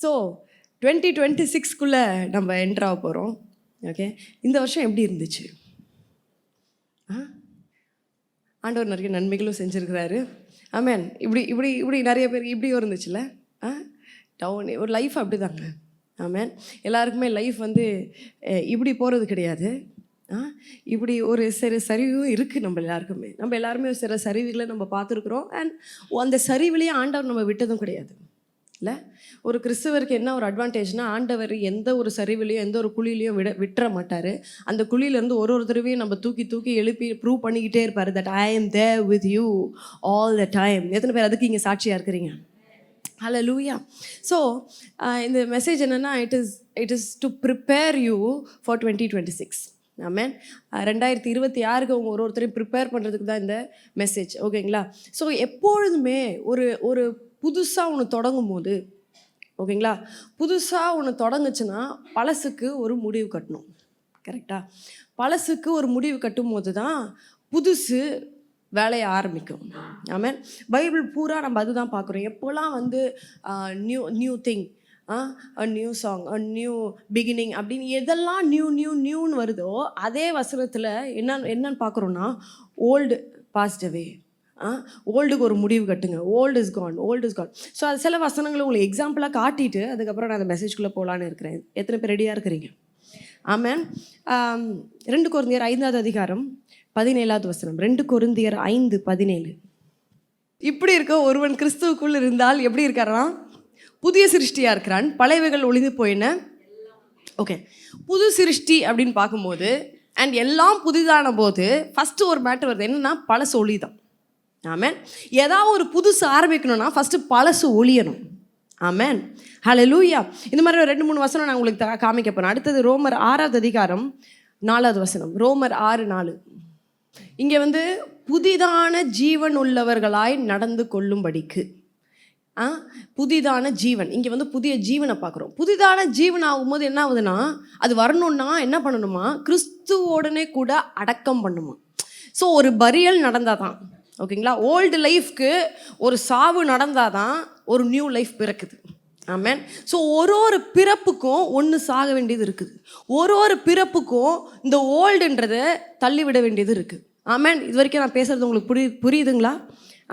So 2026க்குள்ளே நம்ம என்ட்ராக போகிறோம். Okay, இந்த வருஷம் எப்படி இருந்துச்சு? ஆண்டவர் நிறைய நன்மைகளும் செஞ்சுருக்கிறாரு. ஆமேன். இப்படி இப்படி இப்படி நிறைய பேருக்கு இப்படியும் இருந்துச்சுல்ல. டவுன் ஒரு லைஃப் அப்படி தாங்க. ஆமேன். எல்லாருக்குமே லைஃப் வந்து இப்படி போகிறது கிடையாது. இப்படி ஒரு சில சரிவும் இருக்குது நம்ம எல்லாருமே சில சரிவுகளை நம்ம பார்த்துருக்குறோம். அண்ட் அந்த சரிவுலேயே ஆண்டவர் நம்ம விட்டதும் கிடையாது இல்லை. ஒரு கிறிஸ்தவருக்கு என்ன ஒரு அட்வான்டேஜ்னால், ஆண்டவர் எந்த ஒரு சரிவிலையும் எந்த ஒரு குழியிலையும் விட்டுற மாட்டார். அந்த குழியிலேருந்து ஒரு தடவையும் நம்ம தூக்கி எழுப்பி ப்ரூவ் பண்ணிக்கிட்டே இருப்பார் that I am there with you all the time. எத்தனை பேர் அதுக்கு இங்கே சாட்சியாக இருக்கிறீங்க? ஹல்லேலூயா. ஸோ இந்த மெசேஜ் என்னென்னா, it is to prepare you for 2026. ஆமேன். 2026க்கு அவங்க ஒருத்தரையும் ப்ரிப்பேர் பண்ணுறதுக்கு தான் இந்த மெசேஜ். ஓகேங்களா? ஸோ எப்பொழுதுமே ஒரு புதுசாக ஒன்று தொடங்கும் போது, ஓகேங்களா, புதுசாக ஒன்று தொடங்குச்சுன்னா பழசுக்கு ஒரு முடிவு கட்டணும். கரெக்டாக? பழசுக்கு ஒரு முடிவு கட்டும் போது தான் புதுசு வேலையை ஆரம்பிக்கும். ஆமேன். பைபிள் பூரா நம்ம அதுதான் பார்க்குறோம். எப்போல்லாம் வந்து new thing, a new song, a new beginning அப்படின்னு எதெல்லாம் நியூன்னு வருதோ, அதே வசனத்தில் என்னன்னு பார்க்குறோன்னா, ஓல்டு பாஸ்ட் அவே. ஓல்டுக்கு ஒரு முடிவு கட்டுங்க. Old is Khan. ஸோ அது சில வசனங்களை உங்களுக்கு எக்ஸாம்பிளாக காட்டிட்டு அதுக்கப்புறம் நான் அந்த மெசேஜ்குள்ளே போகலான்னு இருக்கிறேன். எத்தனை பேர் ரெடியாக இருக்கிறீங்க? ஆமேன். 2 கொரிந்தியர் 5வது அதிகாரம் 17வது வசனம். 2 கொரிந்தியர் 5:17. இப்படி இருக்க ஒருவன் கிறிஸ்துவுக்குள் இருந்தால் எப்படி இருக்காரா? புதிய சிருஷ்டியாக இருக்கிறான், பழையவைகள் ஒளிந்து போயின. ஓகே, புது சிருஷ்டி அப்படின்னு பார்க்கும்போது அண்ட் எல்லாம் புதிதான போது ஃபஸ்ட்டு ஒரு மேட்டர் வருது. என்னென்னா, பழசு ஒளி தான். ஆமேன். ஏதாவது ஒரு புதுசு ஆரம்பிக்கணும்னா ஃபஸ்ட்டு பழசு ஒளியணும். ஆமேன். ஹல்லேலூயா. இந்த மாதிரி 2-3 வசனம் நான் உங்களுக்கு காமிக்க போகிறேன். அடுத்தது ரோமர் 6வது அதிகாரம் 4வது வசனம். ரோமர் 6:4. இங்கே வந்து புதிதான ஜீவன் உள்ளவர்களாய் நடந்து கொள்ளும்படிக்கு. புதிதான ஜீவன், இங்கே வந்து புதிய ஜீவனை பார்க்குறோம். புதிதான ஜீவன் ஆகும்போது என்ன ஆகுதுன்னா, அது வரணுன்னா என்ன பண்ணணுமா? கிறிஸ்துவோடனே கூட அடக்கம் பண்ணுமா. ஸோ ஒரு பரியல் நடந்தால் தான், ஓகேங்களா, ஓல்டு லைஃப்க்கு ஒரு சாவு நடந்தால் தான் ஒரு நியூ லைஃப் பிறக்குது. ஆமேன். ஸோ ஒரு பிறப்புக்கும் ஒன்று சாக வேண்டியது இருக்குது. ஒரு பிறப்புக்கும் இந்த ஓல்டுன்றதை தள்ளிவிட வேண்டியது இருக்குது. ஆமேன். இது வரைக்கும் நான் பேசுகிறது உங்களுக்கு புரியுதுங்களா?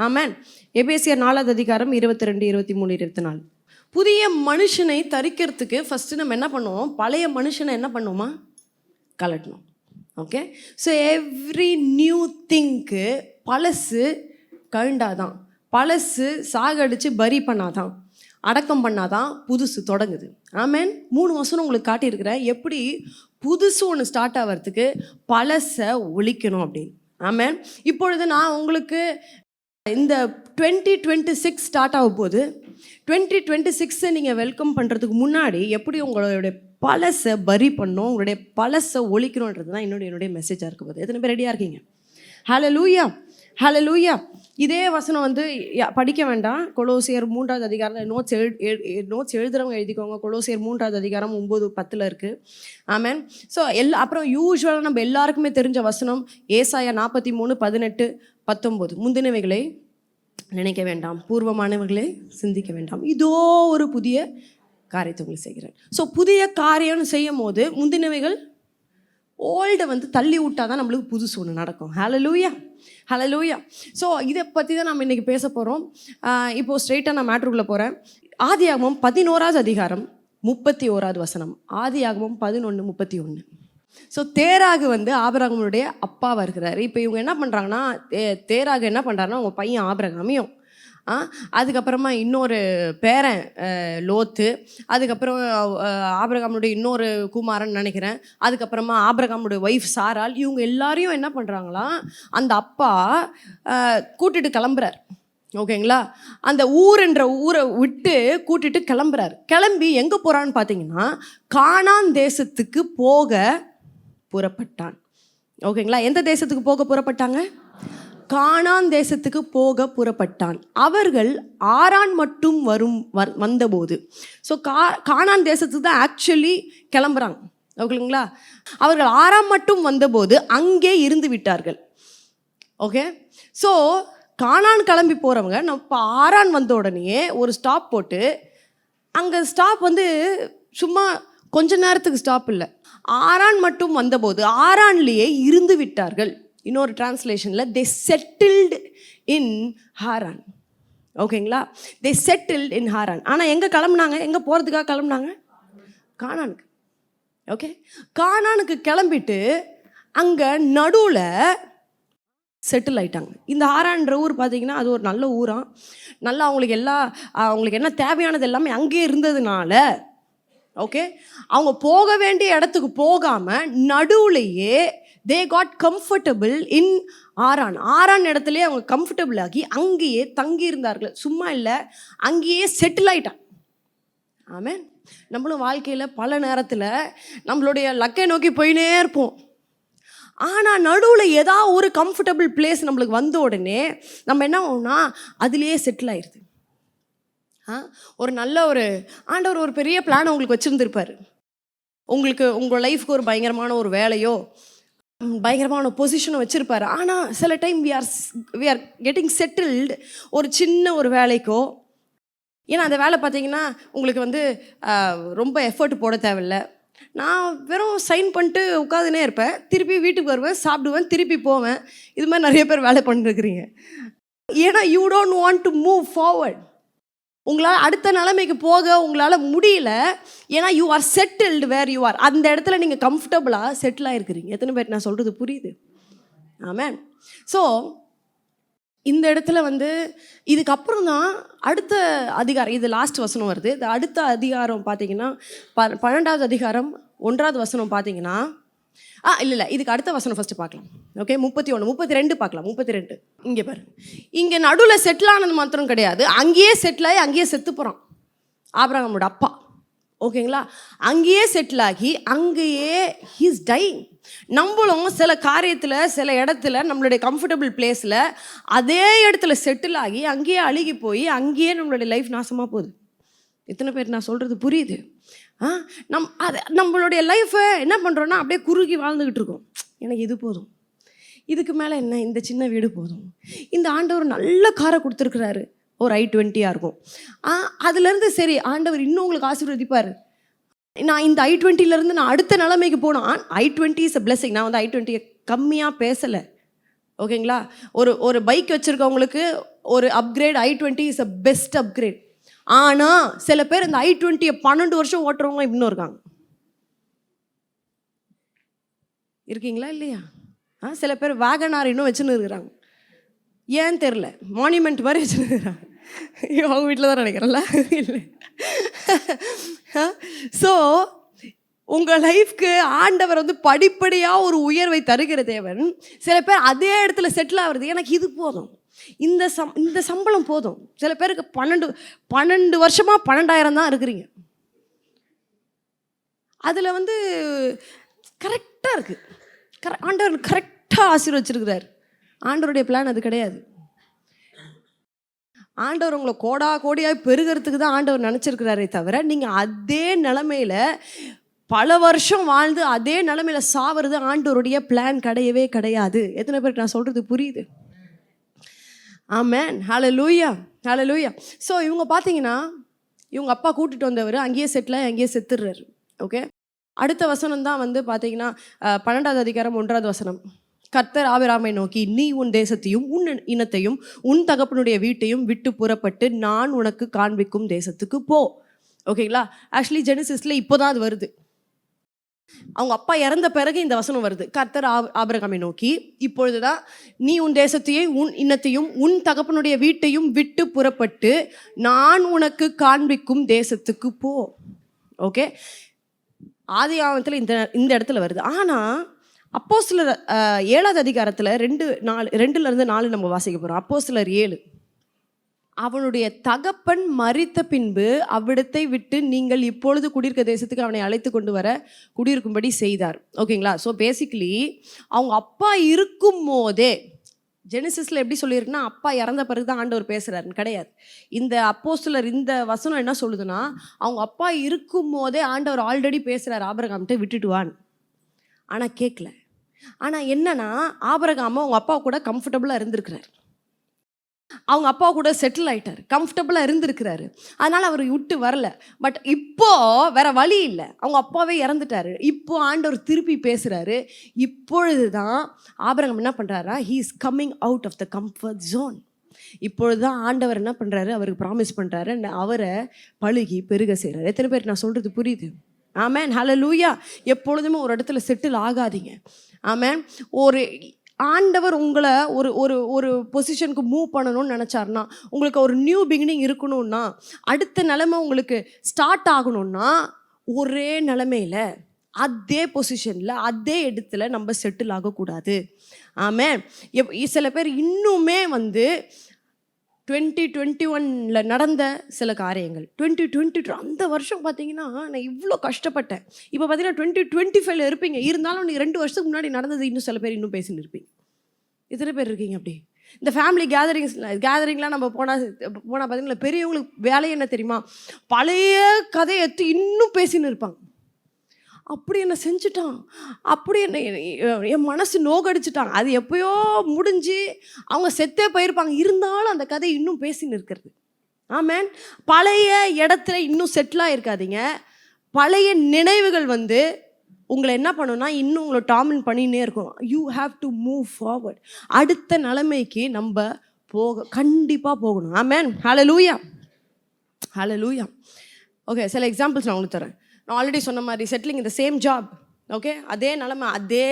ஆமேன். எபேசியர் 4வது அதிகாரம் 22, 23, 24. புதிய மனுஷனை தரிக்கிறதுக்கு ஃபஸ்ட்டு நம்ம என்ன பண்ணுவோம்? பழைய மனுஷனை என்ன பண்ணுவோமா? கலட்டணும். Okay. So every new thing பழசு கழுண்டாதான், பழசு சாகடிச்சு பரி பண்ணாதான், அடக்கம் பண்ணாதான் புதுசு தொடங்குது. ஆமேன். 3 வருஷம் உங்களுக்கு காட்டியிருக்கிறேன் எப்படி புதுசு ஒன்று ஸ்டார்ட் ஆகிறதுக்கு பழசை ஒழிக்கணும் அப்படின்னு. ஆமேன். இப்பொழுது நான் உங்களுக்கு இந்த 2026 ஸ்டார்ட் ஆக போது 2026 நீங்கள் வெல்கம் பண்ணுறதுக்கு முன்னாடி எப்படி உங்களுடைய பழசை பரி பண்ணணும், உங்களுடைய பழசை ஒழிக்கணுன்றது தான் என்னுடைய மெசேஜாக இருக்க போகுது. எத்தனை பேர் ரெடியாக இருக்கீங்க? ஹல்லேலூயா. ஹல்லேலூயா. இதே வசனம் வந்து படிக்க வேண்டாம். கொலோசியர் 3வது அதிகாரம் நோட்ஸ் எழுதுறவங்க எழுதிக்கோங்க. கொலோசியர் 3வது அதிகாரம் 9-10 இருக்குது. ஆமேன். ஸோ அப்புறம் யூஸ்வலாக நம்ம எல்லாருக்குமே தெரிஞ்ச வசனம் ஏசாயா 43:18-19. முந்தினவைகளை நினைக்க வேண்டாம், பூர்வமானவர்களை சிந்திக்க வேண்டாம், இதோ ஒரு புதிய காரியத்தை உங்களுக்கு செய்கிறேன். ஸோ புதிய காரியம்னு செய்யும் போது முந்தினவைகள் ஓல்டை வந்து தள்ளி விட்டால் தான் நம்மளுக்கு புதுசு ஒன்று நடக்கும். ஹல்லேலூயா. ஹல்லேலூயா. ஸோ இதை பற்றி தான் நம்ம இன்றைக்கி பேச போகிறோம். இப்போது ஸ்ட்ரெயிட்டாக நான் மேட்ருக்குள்ளே போகிறேன். ஆதியாகமம் 11வது அதிகாரம் 31வது வசனம். ஆதியாகமம் 11:31. ஸோ தேராகு வந்து ஆபிரகாமுடைய அப்பாவாக இருக்கிறாரு. இப்போ இவங்க என்ன பண்ணுறாங்கன்னா, தேராகு என்ன பண்ணுறாருன்னா, அவங்க பையன் ஆபிரகாமையும், அதுக்கப்புறமா இன்னொரு பேரன் லோத்து, அதுக்கப்புறம் ஆபிரகாமுடைய இன்னொரு குமாரன் நினைக்கிறேன், அதுக்கப்புறமா ஆபிரகாமுடைய ஒய்ஃப் சாராள், இவங்க எல்லாரையும் என்ன பண்ணுறாங்களாம், அந்த அப்பா கூட்டிட்டு கிளம்புறார். ஓகேங்களா? அந்த ஊருன்ற ஊரை விட்டு கூட்டிட்டு கிளம்புறாரு. கிளம்பி எங்கே போகிறான்னு பார்த்தீங்கன்னா, கானான் தேசத்துக்கு போக புறப்பட்டான். ஓகேங்களா? எந்த தேசத்துக்கு போக புறப்பட்டாங்க? கானான் தேசத்துக்கு போக புறப்பட்டான். அவர்கள் ஆரான் மட்டும் வந்தபோது, ஸோ கானான் தேசத்துக்கு தான் ஆக்சுவலி கிளம்புறாங்க. ஓகேங்களா? அவர்கள் ஆரான் மட்டும் வந்தபோது அங்கே இருந்து விட்டார்கள். ஓகே, ஸோ கானான் கிளம்பி போகிறவங்க நம்ம இப்போ ஆரான் வந்த உடனே ஒரு ஸ்டாப் போட்டு, அங்கே ஸ்டாப் வந்து சும்மா கொஞ்ச நேரத்துக்கு ஸ்டாப் இல்லை, ஆரான் மட்டும் வந்தபோது ஆரான்லேயே இருந்து விட்டார்கள். இன்னொரு டிரான்ஸ்லேஷனில் தே செட்டில்டு இன் ஹாரான். ஓகேங்களா? தே செட்டில்டு இன் ஹாரான். ஆனால் எங்கே கிளம்புனாங்க? எங்கே போகிறதுக்காக கிளம்புனாங்க? கானானுக்கு. ஓகே, கானானுக்கு கிளம்பிட்டு அங்கே நடுவில் செட்டில் ஆகிட்டாங்க. இந்த ஹாரான்ற ஊர் பார்த்தீங்கன்னா அது ஒரு நல்ல ஊராக, நல்லா அவங்களுக்கு என்ன தேவையானது எல்லாமே அங்கேயே இருந்ததுனால, ஓகே, அவங்க போக வேண்டிய இடத்துக்கு போகாமல் நடுவுலையே தே காட் கம்ஃபர்டபுள் இன் ஆரான் இடத்துலையே அவங்க கம்ஃபர்டபுள் ஆகி அங்கேயே தங்கி இருந்தார்கள். சும்மா இல்லை, அங்கேயே செட்டில் ஆகிட்டாங்க. ஆமென். நம்மளும் வாழ்க்கையில் பல நேரத்தில் நம்மளுடைய லக்கை நோக்கி போயினே இருப்போம். ஆனால் நடுவில் ஏதாவது ஒரு கம்ஃபர்டபுள் பிளேஸ் நம்மளுக்கு வந்த உடனே நம்ம என்ன ஆகும்னா அதுலேயே செட்டில் ஆயிடுது. ஒரு நல்ல ஆண்டவர் ஒரு பெரிய பிளான் உங்களுக்கு வச்சுருந்துருப்பார். உங்கள் லைஃப்க்கு ஒரு பயங்கரமான ஒரு வேலையோ பயங்கரமான பொசிஷனை வச்சுருப்பார். ஆனால் சில time we are getting settled ஒரு சின்ன ஒரு வேலைக்கோ. ஏன்னா அந்த வேலை பார்த்தீங்கன்னா உங்களுக்கு வந்து ரொம்ப எஃபர்ட் போட தேவையில்லை. நான் வெறும் சைன் பண்ணிட்டு உட்காந்துனே இருப்பேன், திருப்பி வீட்டுக்கு வருவேன், சாப்பிடுவேன், திருப்பி போவேன். இது மாதிரி நிறைய பேர் வேலை பண்ணிருக்கிறீங்க. ஏன்னா you don't want to move forward. உங்களால் அடுத்த நிலைமைக்கு போக உங்களால் முடியல. ஏன்னா you are settled where you are. அந்த இடத்துல நீங்கள் கம்ஃபர்டபுளாக செட்டில் ஆகிருக்கிறீங்க. எத்தனை பேர் நான் சொல்கிறது புரியுது? ஆமென். ஸோ இந்த இடத்துல வந்து இதுக்கப்புறம் தான் அடுத்த அதிகாரம், இது லாஸ்ட் வசனம் வருது. இது அடுத்த அதிகாரம் பார்த்தீங்கன்னா 12வது அதிகாரம் 1வது வசனம் பார்த்தீங்கன்னா, இல்லை இதுக்கு அடுத்த வசனம் ஃபஸ்ட்டு பார்க்கலாம். ஓகே, 31 32 பார்க்கலாம். 32 இங்கே பாரு. இங்கே நடுவில் செட்டில் ஆனது மாத்திரம் கிடையாது, அங்கேயே செட்டில் ஆகி அங்கேயே செத்து போகிறான் ஆபிரகாமோட அப்பா. ஓகேங்களா? அங்கேயே செட்டில் ஆகி அங்கேயே ஹீஸ் டைங். நம்மளும் சில காரியத்தில் சில இடத்துல நம்மளுடைய கம்ஃபர்டபுள் பிளேஸில் அதே இடத்துல செட்டில் ஆகி அங்கேயே அழுகி போய் அங்கேயே நம்மளுடைய லைஃப் நாசமாக போகுது. எத்தனை பேர் நான் சொல்கிறது புரியுது? நம்மளுடைய லைஃப்பை என்ன பண்ணுறோன்னா அப்படியே குறுகி வாழ்ந்துக்கிட்டு இருக்கோம். எனக்கு இது போதும், இதுக்கு மேலே என்ன, இந்த சின்ன வீடு போதும், இந்த ஆண்டவர் நல்ல காரை கொடுத்துருக்குறாரு, ஒரு i20 இருக்கும், அதுலேருந்து சரி ஆண்டவர் இன்னும் உங்களுக்கு ஆசீர்வதிப்பார், நான் இந்த i20லேருந்து நான் அடுத்த நிலைமைக்கு போனால் i20 இஸ் அ பிளெஸிங். நான் வந்து i20 கம்மியாக பேசலை. ஓகேங்களா? ஒரு பைக் வச்சுருக்கவங்களுக்கு ஒரு upgrade i20 is a best upgrade. ஆனால் சில பேர் இந்த i20 12 வருஷம் ஓட்டுறவங்க இன்னும் இருக்காங்க. இருக்கீங்களா இல்லையா? சில பேர் வேகனார் இன்னும் வச்சுன்னு இருக்கிறாங்க. ஏன்னு தெரில, மானுமெண்ட் மாதிரி வச்சுன்னு இருக்கிறாங்க. அவங்க வீட்டில் தான் நினைக்கிறேன்ல. இல்லை. ஸோ உங்கள் லைஃப்க்கு ஆண்டவர் வந்து படிப்படியாக ஒரு உயர்வை தருகிற தேவன். சில பேர் அதே இடத்துல செட்டில் ஆகுறது, எனக்கு இது போதும், இந்த சம்பளம் போதும். சில பேருக்கு 12 வருஷமாக 12,000 தான் இருக்கிறீங்க. அதில் வந்து கரெக்டாக இருக்குது, ஆண்டவர் கரெக்டாக ஆசீர்வச்சிருக்கிறார். ஆண்டவருடைய பிளான் அது கிடையாது. ஆண்டவர் உங்களை கோடியாக பெருகிறதுக்கு தான் ஆண்டவர் நினச்சிருக்கிறாரே தவிர, நீங்கள் அதே நிலமையில் பல வருஷம் வாழ்ந்து அதே நிலமையில் சாவது ஆண்டவருடைய பிளான் கிடையவே கிடையாது. எத்தனை பேருக்கு நான் சொல்கிறது புரியுது? ஆமென். ஹல்லேலூயா, ஹல்லேலூயா. ஸோ இவங்க பார்த்தீங்கன்னா இவங்க அப்பா கூட்டிகிட்டு வந்தவர் அங்கேயே செட்டில் அங்கேயே செத்துடுறாரு. ஓகே, அடுத்த வசனம் தான் வந்து பார்த்தீங்கன்னா 12வது அதிகாரம் 1வது வசனம். கர்த்தர் ஆபிரகாமை நோக்கி, நீ உன் தேசத்தையும் உன் இனத்தையும் உன் தகப்பனுடைய வீட்டையும் விட்டு புறப்பட்டு நான் உனக்கு காண்பிக்கும் தேசத்துக்கு போ. ஓகேங்களா? ஆக்சுவலி ஜெனசிஸில் இப்போ தான் அது வருது. அவங்க அப்பா இறந்த பிறகு இந்த வசனம் வருது. கர்த்தர் ஆபிரகாமை நோக்கி, இப்பொழுது தான் நீ உன் தேசத்தையும் உன் இனத்தையும் உன் தகப்பனுடைய வீட்டையும் விட்டு புறப்பட்டு நான் உனக்கு காண்பிக்கும் தேசத்துக்கு போ. ஓகே, ஆதி ஆகமத்தில் இந்த இடத்துல வருது. ஆனால் அப்போஸ்தலர் 7வது அதிகாரத்தில் 2லேருந்து 4 நம்ம வாசிக்க போகிறோம். அப்போஸ்தலர் 7. அவனுடைய தகப்பன் மரித்த பின்பு அவ்விடத்தை விட்டு நீங்கள் இப்பொழுது குடியிருக்க தேசத்துக்கு அவனை அழைத்து கொண்டு வர குடியிருக்கும்படி செய்தார். ஓகேங்களா? ஸோ பேசிக்கலி அவங்க அப்பா இருக்கும் போதே ஜெனிசிஸில் எப்படி சொல்லியிருக்குன்னா அப்பா இறந்த பிறகு தான் ஆண்டவர் பேசுகிறாருன்னு கிடையாது. இந்த அப்போஸ்தலர் இந்த வசனம் என்ன சொல்லுதுன்னா, அவங்க அப்பா இருக்கும் போதே ஆண்டவர் ஆல்ரெடி பேசுகிறார் ஆபிரகாம்கிட்ட விட்டுட்டு வான்னு. ஆனால் கேட்கல. ஆனால் என்னன்னா ஆபிரகாம் அவங்க அப்பா கூட கம்ஃபர்டபுளாக இருந்திருக்கிறார், அவங்க அப்பா கூட செட்டில் ஆகிட்டார், கம்ஃபர்டபுளாக இருந்திருக்கிறாரு. அதனால் அவர் விட்டு வரல. பட் இப்போ வேற வழி இல்லை, அவங்க அப்பாவே இறந்துட்டாரு. இப்போ ஆண்டவர் திருப்பி பேசுகிறாரு. இப்பொழுது தான் ஆபிரகாம் என்ன பண்ணுறாரா, he is coming out of the comfort zone. இப்பொழுது தான் ஆண்டவர் என்ன பண்ணுறாரு, அவருக்கு ப்ராமிஸ் பண்ணுறாரு, அவரை பழுகி பெருக செய்கிறார். எத்தனை பேர் நான் சொல்கிறது புரியுது? ஆமேன், ஹல்லேலூயா. எப்பொழுதுமே ஒரு இடத்துல செட்டில் ஆகாதீங்க. ஆமேன். ஒரு ஆண்டவர் உங்களை ஒரு ஒரு ஒரு பொசிஷனுக்கு மூவ் பண்ணணும்னு நினச்சாருன்னா, உங்களுக்கு ஒரு நியூ பிகினிங் இருக்கணும்னா, அடுத்த நிலைமை உங்களுக்கு ஸ்டார்ட் ஆகணும்னா, ஒரே நிலைமையில் அதே பொசிஷனில் அதே இடத்துல நம்ம செட்டில் ஆகக்கூடாது. ஆமாம். சில பேர் இன்னுமே 2021 நடந்த சில காரியங்கள் 2022 அந்த வருஷம் பார்த்தீங்கன்னா நான் இவ்வளோ கஷ்டப்பட்டேன். இப்போ பார்த்தீங்கன்னா 2025 இருப்பீங்க. இருந்தாலும் நீ 2 வருஷத்துக்கு முன்னாடி நடந்தது இன்னும் சில பேர் இன்னும் பேசின்னு இருப்பீங்க. இத்தனை பேர் இருக்கீங்க அப்படி. இந்த ஃபேமிலி கேதரிங்லாம் நம்ம போனால் பார்த்தீங்கன்னா பெரியவங்களுக்கு வேலை என்ன தெரியுமா, பழைய கதையை எடுத்து இன்னும் பேசின்னு இருப்பாங்க. அப்படி என்ன செஞ்சுட்டான், அப்படி என்ன என் மனசு நோகடிச்சிட்டாங்க, அது எப்பயோ முடிஞ்சு அவங்க செத்தே போயிருப்பாங்க. இருந்தாலும் அந்த கதை இன்னும் பேசின்னு இருக்கிறது. ஆமேன். பழைய இடத்துல இன்னும் செட்டிலாக இருக்காதீங்க. பழைய நினைவுகள் உங்களை என்ன பண்ணுன்னா இன்னும் உங்களை டாமினேட் பண்ணினே இருக்கும். You have to move forward. அடுத்த நிலைமைக்கு நம்ம கண்டிப்பாக போகணும். ஆமேன், ஹல்லேலூயா, ஹல்லேலூயா. ஓகே, சில எக்ஸாம்பிள்ஸ் நான் உங்களுக்கு தரேன். நான் ஆல்ரெடி சொன்ன மாதிரி செட்டிலிங் இந்த சேம் ஜாப். ஓகே, அதே நிலமை, அதே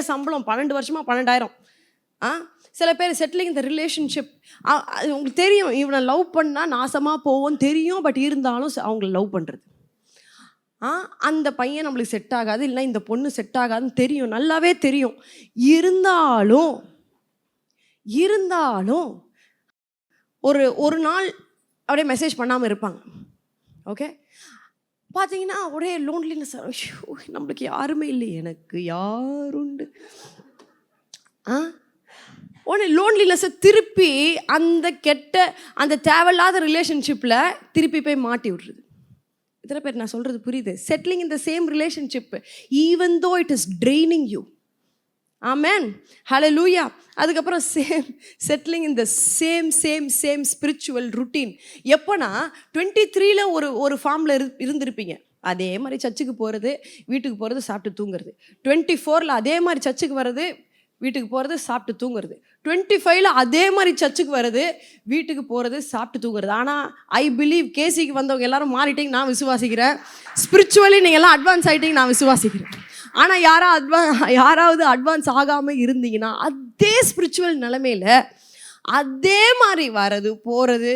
சம்பளம் 12 வருஷமாக 12,000. சில பேர் செட்டிலிங் இந்த ரிலேஷன்ஷிப், உங்களுக்கு தெரியும் இவனை லவ் பண்ணால் நாசமாக போவோன்னு தெரியும். பட் இருந்தாலும் அவங்கள லவ் பண்ணுறது, அந்த பையன் நம்மளுக்கு செட் ஆகாது, இல்லை இந்த பொண்ணு செட் ஆகாதுன்னு தெரியும், நல்லாவே தெரியும். இருந்தாலும் ஒரு நாள் அப்படியே மெசேஜ் பண்ணாமல் இருப்பாங்க. ஓகே, பார்த்தீங்கன்னா ஒரே லோன்லினஸ். நம்மளுக்கு யாருமே இல்லை, எனக்கு யாருண்டு. உடனே லோன்லினஸை திருப்பி அந்த தேவையில்லாத ரிலேஷன்ஷிப்பில் திருப்பி போய் மாட்டி விட்ருது. இத்தனை பேர் நான் சொல்கிறது புரியுது? Settling in the same relationship even though it is training you. Amen, hallelujah. அதுக்கப்புறம் settling in the same spiritual routine. எப்போனா 23 ஒரு ஃபார்மில் இருந்திருப்பீங்க. அதே மாதிரி சர்ச்சுக்கு போகிறது, வீட்டுக்கு போகிறது, சாப்பிட்டு தூங்குறது. 24 அதே மாதிரி சர்ச்சுக்கு வர்றது, வீட்டுக்கு போகிறது, சாப்பிட்டு தூங்குறது. 25 அதே மாதிரி சர்ச்சுக்கு வர்றது, வீட்டுக்கு போகிறது, சாப்பிட்டு தூங்குறது. ஆனால் ஐ பிலீவ் கேசிக்கு வந்தவங்க எல்லாரும் மாறிட்டீங்க, நான் விசுவாசிக்கிறேன். ஸ்பிரிச்சுவலி நீங்கள் எல்லாம் அட்வான்ஸ் ஆகிட்டீங்க, நான் விசுவாசிக்கிறேன். ஆனால் யாராவது அட்வான்ஸ் ஆகாமல் இருந்தீங்கன்னா அதே ஸ்பிரிச்சுவல் நிலைமையில் அதே மாதிரி வர்றது போகிறது,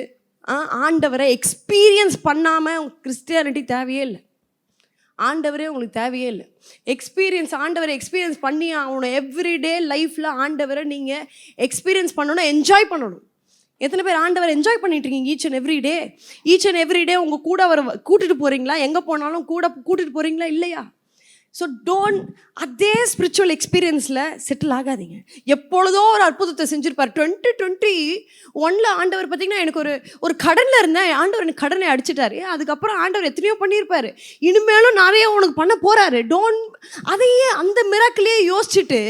ஆண்டவரை எக்ஸ்பீரியன்ஸ் பண்ணாமல் கிறிஸ்டியானிட்டி தேவையே இல்லை. ஆண்டவரே உங்களுக்கு தேவையே இல்லை. ஆண்டவரை எக்ஸ்பீரியன்ஸ் பண்ணி ஆகணும். எவ்ரிடே லைஃப்பில் ஆண்டவரை நீங்கள் எக்ஸ்பீரியன்ஸ் பண்ணணும், என்ஜாய் பண்ணணும். எத்தனை பேர் ஆண்டவரை என்ஜாய் பண்ணிட்டு இருக்கீங்க? ஈச் அண்ட் எவ்ரிடே உங்கள் கூட கூட்டிகிட்டு போகிறீங்களா? எங்கே போனாலும் கூட்டிகிட்டு போகிறீங்களா இல்லையா? ஸோ அதே ஸ்பிரிச்சுவல் எக்ஸ்பீரியன்ஸில் செட்டில் ஆகாதீங்க. எப்பொழுதோ ஒரு அற்புதத்தை செஞ்சுருப்பார். 2021 ஆண்டவர் பார்த்திங்கன்னா எனக்கு ஒரு கடனில் இருந்தேன், ஆண்டவர் எனக்கு கடனை அடிச்சிட்டாரு. அதுக்கப்புறம் ஆண்டவர் எத்தனையோ பண்ணியிருப்பார், இனிமேலும் நிறைய உனக்கு பண்ண போகிறாரு. அதையே அந்த மிராக்கிலே யோசிச்சுட்டு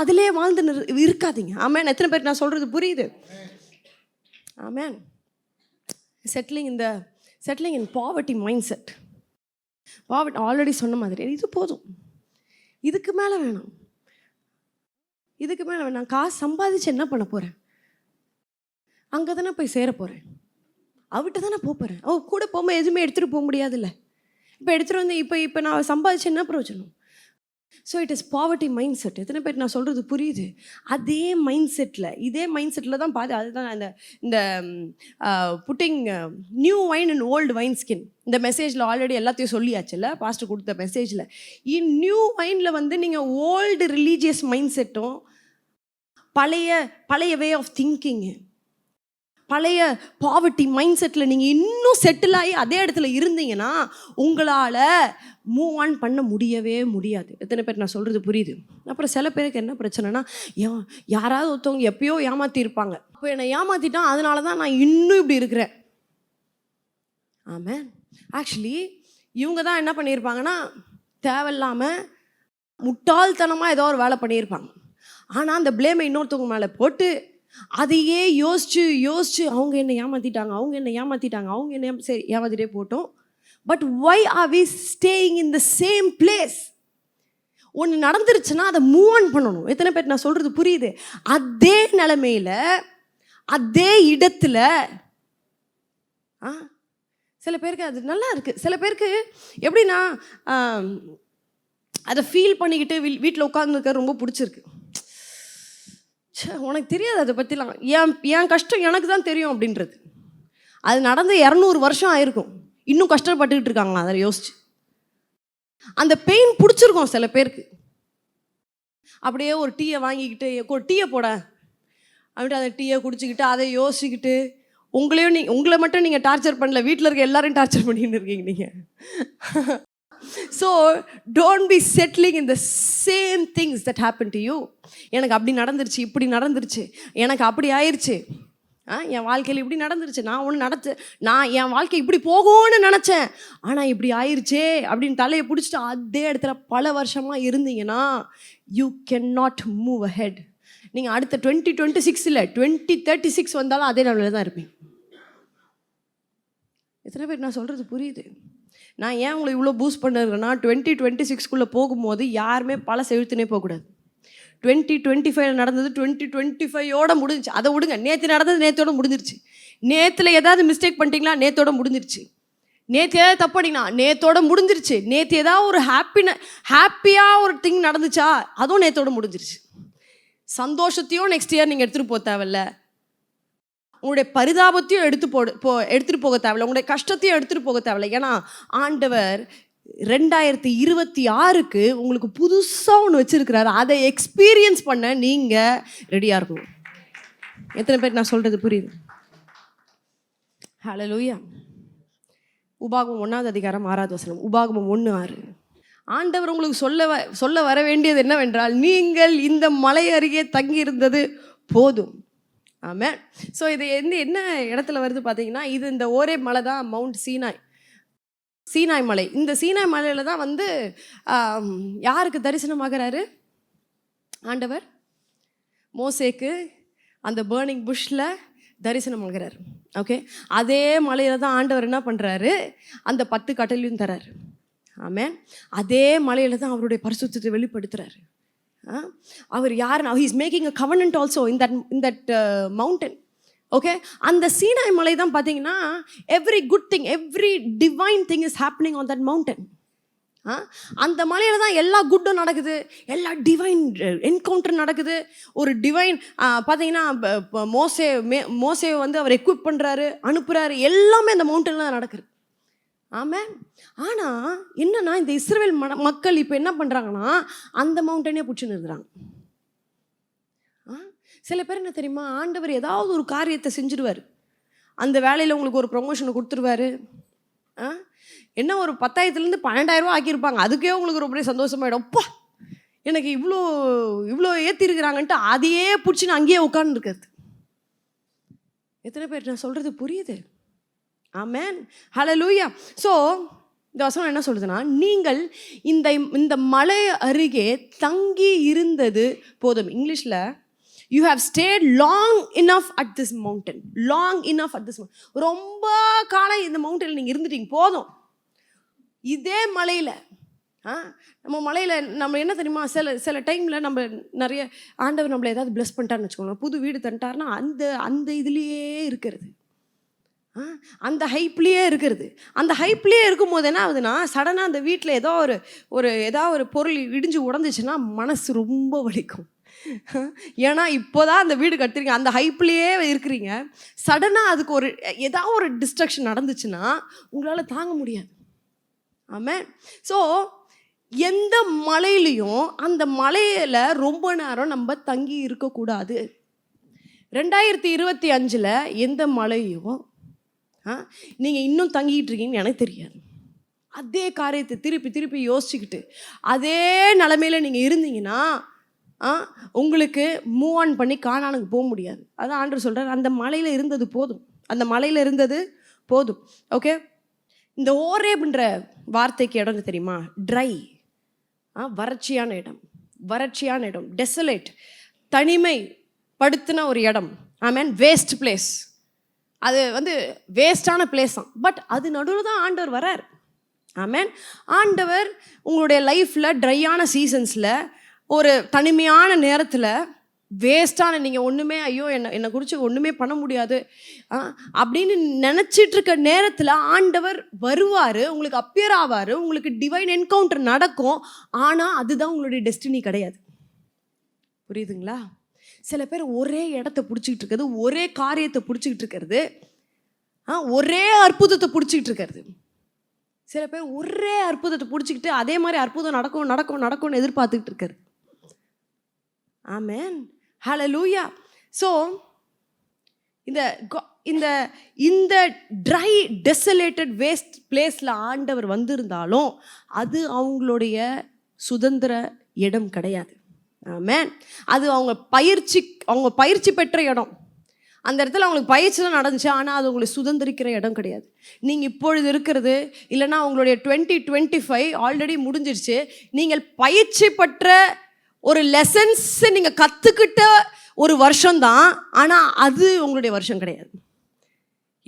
அதிலே வாழ்ந்து இருக்காதீங்க. ஆமேன். எத்தனை பேருக்கு நான் சொல்கிறது புரியுது? Amen. Settling in poverty mindset. Already சொன்ன மாதிரி இது போதும், இதுக்கு மேலே வேணாம். காசு சம்பாதிச்சு என்ன பண்ண போகிறேன்? அங்கே தானே போய் சேர போகிறேன், அவட்ட தானே போகிறேன். கூட போகும்போது எதுவுமே எடுத்துகிட்டு போக முடியாதுல்ல. இப்போ எடுத்துகிட்டு வந்து இப்போ நான் சம்பாதிச்சு என்ன பிரயோஜனம்? So it is poverty mind set. எத்தனை பேர் நான் சொல்கிறது புரியுது? இதே மைண்ட் செட்டில் தான் அதுதான் இந்த putting new wine and old wine skin. இந்த மெசேஜில் ஆல்ரெடி எல்லாத்தையும் சொல்லியாச்சுல்ல, பாஸ்டர் கொடுத்த மெசேஜில். நியூ வைனில் நீங்கள் ஓல்டு ரிலீஜியஸ் மைண்ட் செட்டும் பழைய வே ஆஃப் திங்கிங்கு, பழைய பாவர்ட்டி மைண்ட் செட்டில் நீங்கள் இன்னும் செட்டில் ஆகி அதே இடத்துல இருந்தீங்கன்னா உங்களால் மூவ் ஆன் பண்ண முடியவே முடியாது. எத்தனை பேர் நான் சொல்கிறது புரியுது? அப்புறம் சில பேருக்கு என்ன பிரச்சனைனா, யாராவது ஒருத்தவங்க எப்பயோ ஏமாற்றிருப்பாங்க, அப்போ என்னை ஏமாற்றிட்டான், அதனால தான் நான் இன்னும் இப்படி இருக்கிறேன். ஆமாம், ஆக்சுவலி இவங்க தான் என்ன பண்ணியிருப்பாங்கன்னா, தேவையில்லாமல் முட்டாள்தனமாக ஏதோ ஒரு வேலை பண்ணியிருப்பாங்க. ஆனால் அந்த ப்ளேமை இன்னொருத்தவங்க மேலே போட்டு அதையே யோசிச்சு அவங்க என்ன ஏமாற்றிட்டாங்க, சரி ஏமாத்திட்டே போட்டோம். But why are we staying in the same place? ஒன்று நடந்துருச்சுன்னா அதை மூவ் ஆன் பண்ணணும். எத்தனை பேர் நான் சொல்கிறது புரியுது? அதே நிலைமையில் அதே இடத்துல சில பேருக்கு அது நல்லா இருக்குது. சில பேருக்கு எப்படின்னா அதை ஃபீல் பண்ணிக்கிட்டு வீட்டில் உட்காந்துருக்க ரொம்ப பிடிச்சிருக்கு. உனக்கு தெரியாது அதை பற்றிலாம், என் கஷ்டம் எனக்கு தான் தெரியும் அப்படின்றது. அது நடந்து 200 வருஷம் ஆயிருக்கும், இன்னும் கஷ்டப்பட்டுக்கிட்டு இருக்காங்களா அதை யோசிச்சு. அந்த பெயின் பிடிச்சிருக்கும் சில பேருக்கு. அப்படியே ஒரு டீயை வாங்கிக்கிட்டு, ஒரு டீயை போட அப்படின்ட்டு அந்த டீயை குடிச்சிக்கிட்டு அதை யோசிச்சுக்கிட்டு உங்களை மட்டும் நீங்கள் டார்ச்சர் பண்ணல, வீட்டில் இருக்க எல்லாரையும் டார்ச்சர் பண்ணிட்டு இருக்கீங்க நீங்கள். So don't be settling in the same things that happen to you. எனக்கு அப்படி நடந்துருச்சு, இப்படி நடந்துருச்சு, எனக்கு அப்படி ஆயிடுச்சு, என் வாழ்க்கையில் இப்படி நடந்துருச்சு, நான் என் வாழ்க்கை இப்படி போகும்னு நினச்சேன், ஆனால் இப்படி ஆயிடுச்சே அப்படின்னு தலையை பிடிச்சிட்டு அதே இடத்துல பல வருஷமாக இருந்தீங்கன்னா you can not move ahead. நீங்கள் அடுத்த 2026 இல்லை 2036 வந்தாலும் அதே லெவலில் தான் இருப்பீங்க. எத்தனை பேர் நான் சொல்கிறது புரியுது? நான் ஏன் உங்களை இவ்வளோ பூஸ்ட் பண்ணுறேன்னா, 2026 போகும்போது யாருமே பல செலுத்தினே போகக்கூடாது. 2025 நடந்தது 2025 முடிஞ்சிச்சு, அதை விடுங்க. நேற்று நடந்தது நேற்றோட முடிஞ்சிருச்சு. நேற்றுல ஏதாவது மிஸ்டேக் பண்ணிட்டீங்களா, நேற்றோட முடிஞ்சிருச்சு. நேற்று ஏதாவது தப்பு பண்ணிங்கன்னா நேற்றோட முடிஞ்சிருச்சு. நேற்று ஏதாவது ஒரு ஹாப்பியாக ஒரு திங் நடந்துச்சா, அதுவும் நேற்றோட முடிஞ்சிருச்சு. சந்தோஷத்தையும் நெக்ஸ்ட் இயர் நீங்கள் எடுத்துகிட்டு போக தேவையில்ல, உங்களுடைய பரிதாபத்தையும் எடுத்துகிட்டு போக தேவையில்லை, உங்களுடைய கஷ்டத்தையும் எடுத்துகிட்டு போக தேவையில்லை. ஏன்னா ஆண்டவர் 2026 உங்களுக்கு புதுசாக ஒன்று வச்சுருக்கிறாரு. அதை எக்ஸ்பீரியன்ஸ் பண்ண நீங்கள் ரெடியாக இருக்கணும். எத்தனை பேர் நான் சொல்கிறது புரியுது? ஹல்லேலூயா. உபாகமம் 1ஆம் அதிகாரம் 6ஆவது வசனம். உபாகமம் 1:6. ஆண்டவர் உங்களுக்கு சொல்ல வர வேண்டியது என்னவென்றால், நீங்கள் இந்த மலை அருகே தங்கியிருந்தது போதும். ஆமாம். ஸோ இது என்ன இடத்துல வருது பார்த்தீங்கன்னா, இது இந்த ஓரே மலை தான், மவுண்ட் சீனாய் மலை. இந்த சீனாய் மலையில் தான் யாருக்கு தரிசனமாகிறாரு ஆண்டவர்? மோசேக்கு அந்த பேர்னிங் புஷ்ல தரிசனமாகிறார். ஓகே, அதே மலையில் தான் ஆண்டவர் என்ன பண்ணுறாரு, அந்த 10 கட்டளையும் தராரு. ஆமாம். அதே மலையில் தான் அவருடைய பரிசுத்தத்தை வெளிப்படுத்துகிறாரு. அவர் யாருன்னா, he is making a covenant also in that mountain. Okay, அந்த சீனாய் மலை தான் பார்த்தீங்கன்னா every good thing, every divine thing is happening on that mountain. அந்த மலையில் தான் எல்லா குட்டும் நடக்குது, எல்லா டிவைன் என்கவுண்டர் நடக்குது. ஒரு டிவைன் பார்த்தீங்கன்னா மோசே அவர் எக்விப் பண்ணுறாரு, அனுப்புகிறாரு, எல்லாமே அந்த மவுண்டனில் தான் நடக்குது. ஆமாம். ஆனால் என்னன்னா, இந்த இஸ்ரவேல் மக்கள் இப்போ என்ன பண்ணுறாங்கன்னா, அந்த மவுண்டனே பிடிச்சின்னு இருக்கிறாங்க. சில பேர் என்ன தெரியுமா, ஆண்டவர் ஏதாவது ஒரு காரியத்தை செஞ்சுடுவார், அந்த வேலையில் உங்களுக்கு ஒரு ப்ரொமோஷனை கொடுத்துருவாரு. என்ன ஒரு 10,000 12,000 ஆக்கியிருப்பாங்க, அதுக்கே உங்களுக்கு ரொம்ப சந்தோஷமாயிடும். அப்பா எனக்கு இவ்வளோ ஏற்றிருக்கிறாங்கன்ட்டு அதையே பிடிச்சின்னு அங்கேயே உட்காந்துருக்கிறது. எத்தனை பேர் நான் சொல்கிறது புரியுது? ஆமென், ஹல்லேலூயா. ஸோ இந்த வசனம் என்ன சொல்லுதுன்னா, நீங்கள் இந்த மலை அருகே தங்கி இருந்தது போதும். இங்கிலீஷில் you have state long enough at this mountain. ரொம்ப காலம் இந்த மவுண்டனில் நீங்கள் இருந்துட்டீங்க, போதும். இதே மலையில் நம்ம என்ன தெரியுமா, சில டைமில் நம்ம நிறைய ஆண்டவர் நம்மளை ஏதாவது பிளஸ் பண்ணிட்டான்னு வச்சுக்கோங்க, புது வீடு தந்துட்டாருன்னா அந்த இதுலேயே இருக்கிறது, அந்த ஹைப்லேயே இருக்கிறது. அந்த ஹைப்லேயே இருக்கும்போது என்ன ஆகுதுன்னா, சடனாக அந்த வீட்டில் ஏதாவது ஒரு பொருள் இடிஞ்சு உடஞ்சிச்சுன்னா மனசு ரொம்ப வலிக்கும். ஏன்னா இப்போதான் அந்த வீடு கட்டுறீங்க, அந்த ஹைப்லேயே இருக்கிறீங்க. சடனாக அதுக்கு ஏதாவது ஒரு டிஸ்ட்ரக்ஷன் நடந்துச்சுன்னா உங்களால் தாங்க முடியாது. ஆமாம். ஸோ எந்த மலையிலையும் அந்த மலையில் ரொம்ப நேரம் நம்ம தங்கி இருக்கக்கூடாது. 2025 எந்த மழையோ நீங்கள் இன்னும் தங்கிட்டு இருக்கீங்கன்னு எனக்கு தெரியாது. அதே காரியத்தை திருப்பி திருப்பி யோசிச்சுக்கிட்டு அதே நிலமையில நீங்கள் இருந்தீங்கன்னா உங்களுக்கு மூவ் ஆன் பண்ணி கானானுக்கு போக முடியாது. அதான் ஆண்டவர் சொல்கிறார், அந்த மலையில் இருந்தது போதும், அந்த மலையில் இருந்தது போதும். ஓகே, இந்த ஓரேப்ன்ற வார்த்தைக்கு இடம் தெரியுமா? ட்ரை, வறட்சியான இடம், வறட்சியான இடம், டெசலேட், தனிமை படுத்தின ஒரு இடம். ஆமேன், வேஸ்ட் பிளேஸ். அது வேஸ்டான பிளேஸ் தான். பட் அது நடுவில் தான் ஆண்டவர் வரார். ஆமேன். ஆண்டவர் உங்களுடைய லைஃப்பில் ட்ரையான சீசன்ஸில், ஒரு தனிமையான நேரத்தில், வேஸ்ட்டான நீங்கள் ஒன்றுமே ஐயோ என்னை குறித்து ஒன்றுமே பண்ண முடியாது அப்படின்னு நினச்சிட்டு இருக்க நேரத்தில் ஆண்டவர் வருவார், உங்களுக்கு அப்பியர் ஆவார், உங்களுக்கு டிவைன் என்கவுண்டர் நடக்கும். ஆனால் அதுதான் உங்களுடைய டெஸ்டினி கிடையாது. புரியுதுங்களா? சில பேர் ஒரே இடத்த பிடிச்சிக்கிட்டு இருக்கிறது, ஒரே காரியத்தை பிடிச்சிக்கிட்டு இருக்கிறது, ஒரே அற்புதத்தை பிடிச்சிக்கிட்டு இருக்கிறது. சில பேர் ஒரே அற்புதத்தை பிடிச்சிக்கிட்டு அதே மாதிரி அற்புதம் நடக்கும் நடக்கும் நடக்கும்னு எதிர்பார்த்துக்கிட்டு இருக்காரு. ஆமென், ஹல்லேலூயா. ஸோ இந்த ட்ரை டெசலேட்டட் வேஸ்ட் பிளேஸில் ஆண்டவர் வந்திருந்தாலும் அது அவங்களுடைய சுதந்திர இடம் கிடையாது. ஆமென். அது அவங்க பயிற்சி பெற்ற இடம். அந்த இடத்துல அவங்களுக்கு பயிற்சி தான் நடந்துச்சு, ஆனால் அது உங்களை சுதந்திரிக்கிற இடம் கிடையாது. நீங்கள் இப்பொழுது இருக்கிறது, இல்லைனா உங்களுடைய 2025 ஆல்ரெடி முடிஞ்சிருச்சு. நீங்கள் பயிற்சி பெற்ற ஒரு லெசன்ஸ் நீங்கள் கற்றுக்கிட்ட ஒரு வருஷம்தான், ஆனால் அது உங்களுடைய வருஷம் கிடையாது.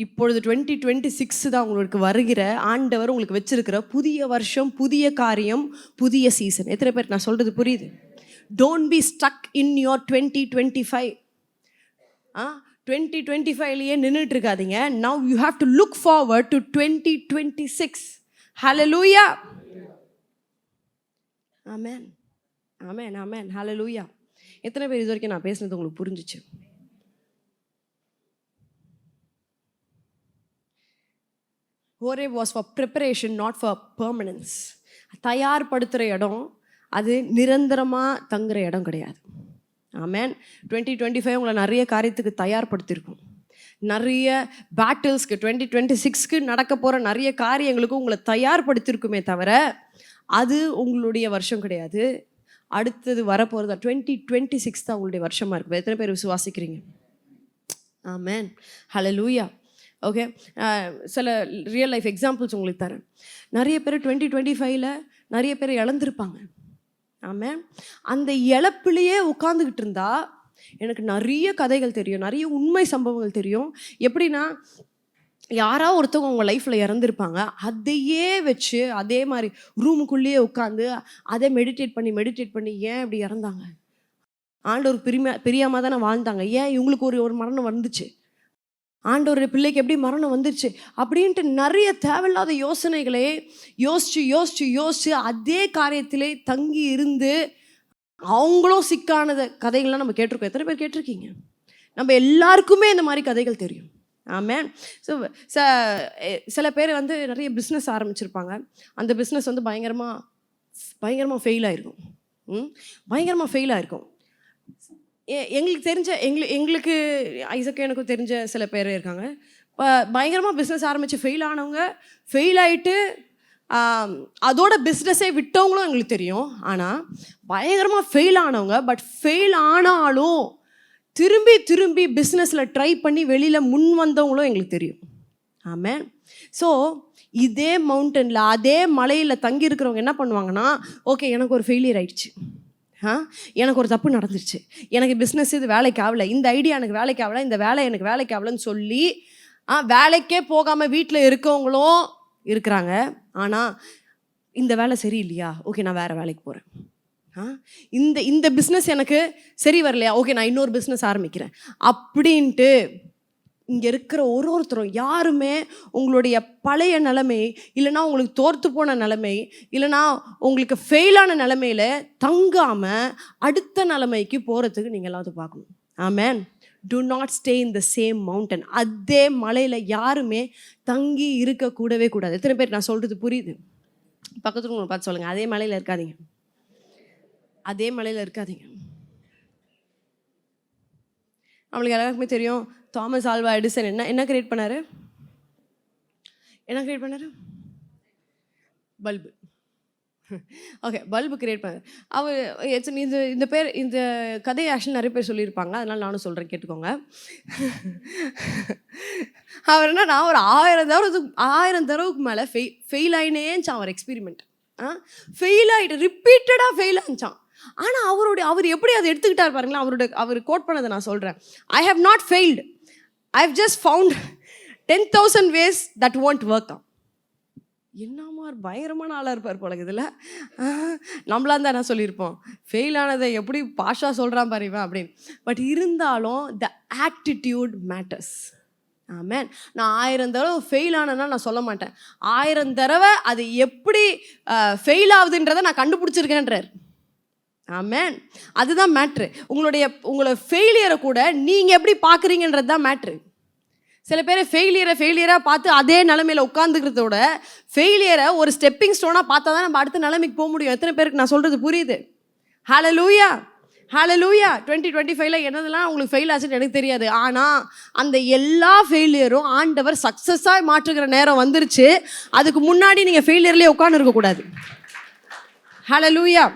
இப்பொழுது 2026 தான் உங்களுக்கு வருகிற ஆண்டவர் உங்களுக்கு வச்சிருக்கிற புதிய வருஷம், புதிய காரியம், புதிய சீசன். எத்தனை பேர் நான் சொல்கிறது புரியுது? Don't be stuck in your 2025. 2025லேயே நின்றுட்டு இருக்காதீங்க. Now you have to look forward to 2026. ஹல்லேலூயா. ஆமென், ஆமென், ஆமென், ஹல்லேலூயா. எத்தனை பேர் இது வரைக்கும் நான் பேசுனது உங்களுக்கு புரிஞ்சிச்சு? Horeb was for preparation, not for permanence. தயார்படுத்துகிற இடம், அது நிரந்தரமாக தங்குற இடம் கிடையாது. ஆமென். 2025 உங்களை நிறைய காரியத்துக்கு தயார்படுத்தியிருக்கும். நிறைய பேட்டில்ஸ்க்கு, 2026க்கு நடக்க போகிற நிறைய காரியங்களுக்கு உங்களை தயார்படுத்தியிருக்குமே தவிர அது உங்களுடைய வருஷம் கிடையாது. அடுத்தது வரப்போகிறது 2026 தான் உங்களுடைய வருஷமாக இருக்குது. எத்தனை பேர் விசுவாசிக்கிறீங்க? ஆமென், ஹல்லேலூயா. ஓகே, சில ரியல் லைஃப் எக்ஸாம்பிள்ஸ் உங்களுக்கு தரேன். நிறைய பேர் 2025ல் நிறைய பேர் இழந்திருப்பாங்க. ஆமாம், அந்த இழப்பிலேயே உட்காந்துக்கிட்டு இருந்தா எனக்கு நிறைய கதைகள் தெரியும், நிறைய உண்மை சம்பவங்கள் தெரியும். எப்படின்னா, யாராவது ஒருத்தவங்க உங்கள் லைஃப்பில் இறந்துருப்பாங்க, அதையே வச்சு அதே மாதிரி ரூமுக்குள்ளேயே உட்காந்து அதை மெடிடேட் பண்ணி ஏன் இப்படி இறந்தாங்க, ஆண்டவர் பிரியாமல் தானே வாழ்ந்தாங்க, ஏன் இவங்களுக்கு ஒரு மரணம் வந்துச்சு, ஆண்டவருடைய பிள்ளைக்கு எப்படி மரணம் வந்துருச்சு அப்படின்ட்டு நிறைய தேவையில்லாத யோசனைகளே யோசிச்சு அதே காரியத்திலே தங்கி இருந்து அவங்களும் சிக்கானத கதைகள்லாம் நம்ம கேட்டிருக்கோம். எத்தனை பேர் கேட்டிருக்கீங்க? நம்ம எல்லாருக்குமே இந்த மாதிரி கதைகள் தெரியும். ஆமென். ஸோ சில பேர் நிறைய பிஸ்னஸ் ஆரம்பிச்சிருப்பாங்க. அந்த பிஸ்னஸ் பயங்கரமாக ஃபெயில் ஆயிருக்கும். எங்களுக்கு தெரிஞ்ச எங்களுக்கு ஐசக்கு எனக்கும் தெரிஞ்ச சில பேர் இருக்காங்க. பயங்கரமாக பிஸ்னஸ் ஆரம்பித்து ஃபெயில் ஆகிட்டு அதோட பிஸ்னஸே விட்டவங்களும் எங்களுக்கு தெரியும். ஆனால் பயங்கரமாக ஃபெயில் ஆனவங்க, பட் ஃபெயில் ஆனாலும் திரும்பி பிஸ்னஸில் ட்ரை பண்ணி வெளியில் முன் வந்தவங்களும் எங்களுக்கு தெரியும். ஆமென். ஸோ இதே மவுண்டனில், அதே மலையில் தங்கி இருக்கிறவங்க என்ன பண்ணுவாங்கன்னா, ஓகே எனக்கு ஒரு ஃபெயிலியர் ஆயிடுச்சு, எனக்கு ஒரு தப்பு நடந்துருச்சு, எனக்கு பிஸ்னஸ் இது வேலைக்கு ஆகலை, இந்த ஐடியா எனக்கு வேலைக்கு ஆகலை, இந்த வேலை எனக்கு வேலைக்கு ஆகலைன்னு சொல்லி வேலைக்கே போகாமல் வீட்டில் இருக்கவங்களும் இருக்கிறாங்க. ஆனால் இந்த வேலை சரியில்லையா, ஓகே நான் வேறு வேலைக்கு போகிறேன். இந்த பிஸ்னஸ் எனக்கு சரி வரலையா, ஓகே நான் இன்னொரு பிஸ்னஸ் ஆரம்பிக்கிறேன் அப்படின்ட்டு இங்கே இருக்கிற ஒருத்தரும் யாருமே உங்களுடைய பழைய நிலைமை, இல்லைனா உங்களுக்கு தோர்த்து போன நிலைமை, இல்லைனா உங்களுக்கு ஃபெயிலான நிலைமையில் தங்காமல் அடுத்த நிலைமைக்கு போகிறதுக்கு நீங்கள் எல்லாத்தையும் பார்க்கணும். Amen. Do not stay in the same mountain. அதே மலையில் யாருமே தங்கி இருக்கக்கூடவே கூடாது. எத்தனை பேர் நான் சொல்கிறது புரியுது? பக்கத்தில் உங்களை பார்த்து சொல்லுங்கள், அதே மலையில் இருக்காதீங்க, அதே மலையில் இருக்காதீங்க. நம்மளுக்கு எல்லாருக்குமே தெரியும் தாமஸ் ஆல்வா எடிசன் என்ன கிரியேட் பண்ணார்? பல்பு. ஓகே, பல்பு கிரியேட் பண்ணார் அவர். இந்த கதையை ஆக்சுவலி நிறைய பேர் சொல்லியிருப்பாங்க, அதனால் நானும் சொல்கிறேன், கேட்டுக்கோங்க. அவர் என்னன்னா ஒரு 1000 தடவைக்கு மேலே ஃபெயில் ஆயினேச்சான் அவர் எக்ஸ்பெரிமெண்ட். ஃபெயில் ஆகிட்டு ரிப்பீட்டடாக ஃபெயில் ஆச்சான். ஆனால் அவர் எப்படி அதை எடுத்துக்கிட்டார் பாருங்களேன். அவர் கோட் பண்ணதை நான் சொல்கிறேன். I have not failed, I have just found 10,000 ways that won't work. என்னமா பயங்கரமான ஆளாக இருப்பார் போல இதில். நம்மளாம் தான் நான் சொல்லியிருப்போம், ஃபெயில் ஆனதை எப்படி பாஷா சொல்கிறான் பாருவேன் அப்படின்னு. பட் இருந்தாலும் த ஆட்டிடியூட் மேட்டர்ஸ். ஆமேன். நான் 1000 தடவை ஃபெயில் ஆனேன்னா நான் சொல்ல மாட்டேன், 1000 தடவை அது எப்படி ஃபெயில் ஆகுதுன்றதை நான் கண்டுபிடிச்சிருக்கேன்றார். ஆமேன். அதுதான் மேட்ரு. உங்களோட ஃபெயிலியரை கூட நீங்கள் எப்படி பார்க்குறீங்கன்றது தான் மேட்ரு. சில பேர் ஃபெயிலியராக பார்த்து அதே நிலைமையில் உட்காந்துக்கிறதோட ஃபெயிலியரை ஒரு ஸ்டெப்பிங் ஸ்டோனாக பார்த்தா தான் நம்ம அடுத்த நிலைமைக்கு போக முடியும். எத்தனை பேருக்கு நான் சொல்கிறது புரியுது? ஹல்லேலூயா, ஹல்லேலூயா. 2025 என்னதெல்லாம் உங்களுக்கு ஃபெயில் ஆச்சுன்னு எனக்கு தெரியாது. ஆனால் அந்த எல்லா ஃபெயிலியரும் ஆண்டவர் சக்ஸஸாக மாற்றுகிற நேரம் வந்துருச்சு. அதுக்கு முன்னாடி நீங்கள் ஃபெயிலியர்லேயே உட்காந்து இருக்கக்கூடாது. ஹல்லேலூயா.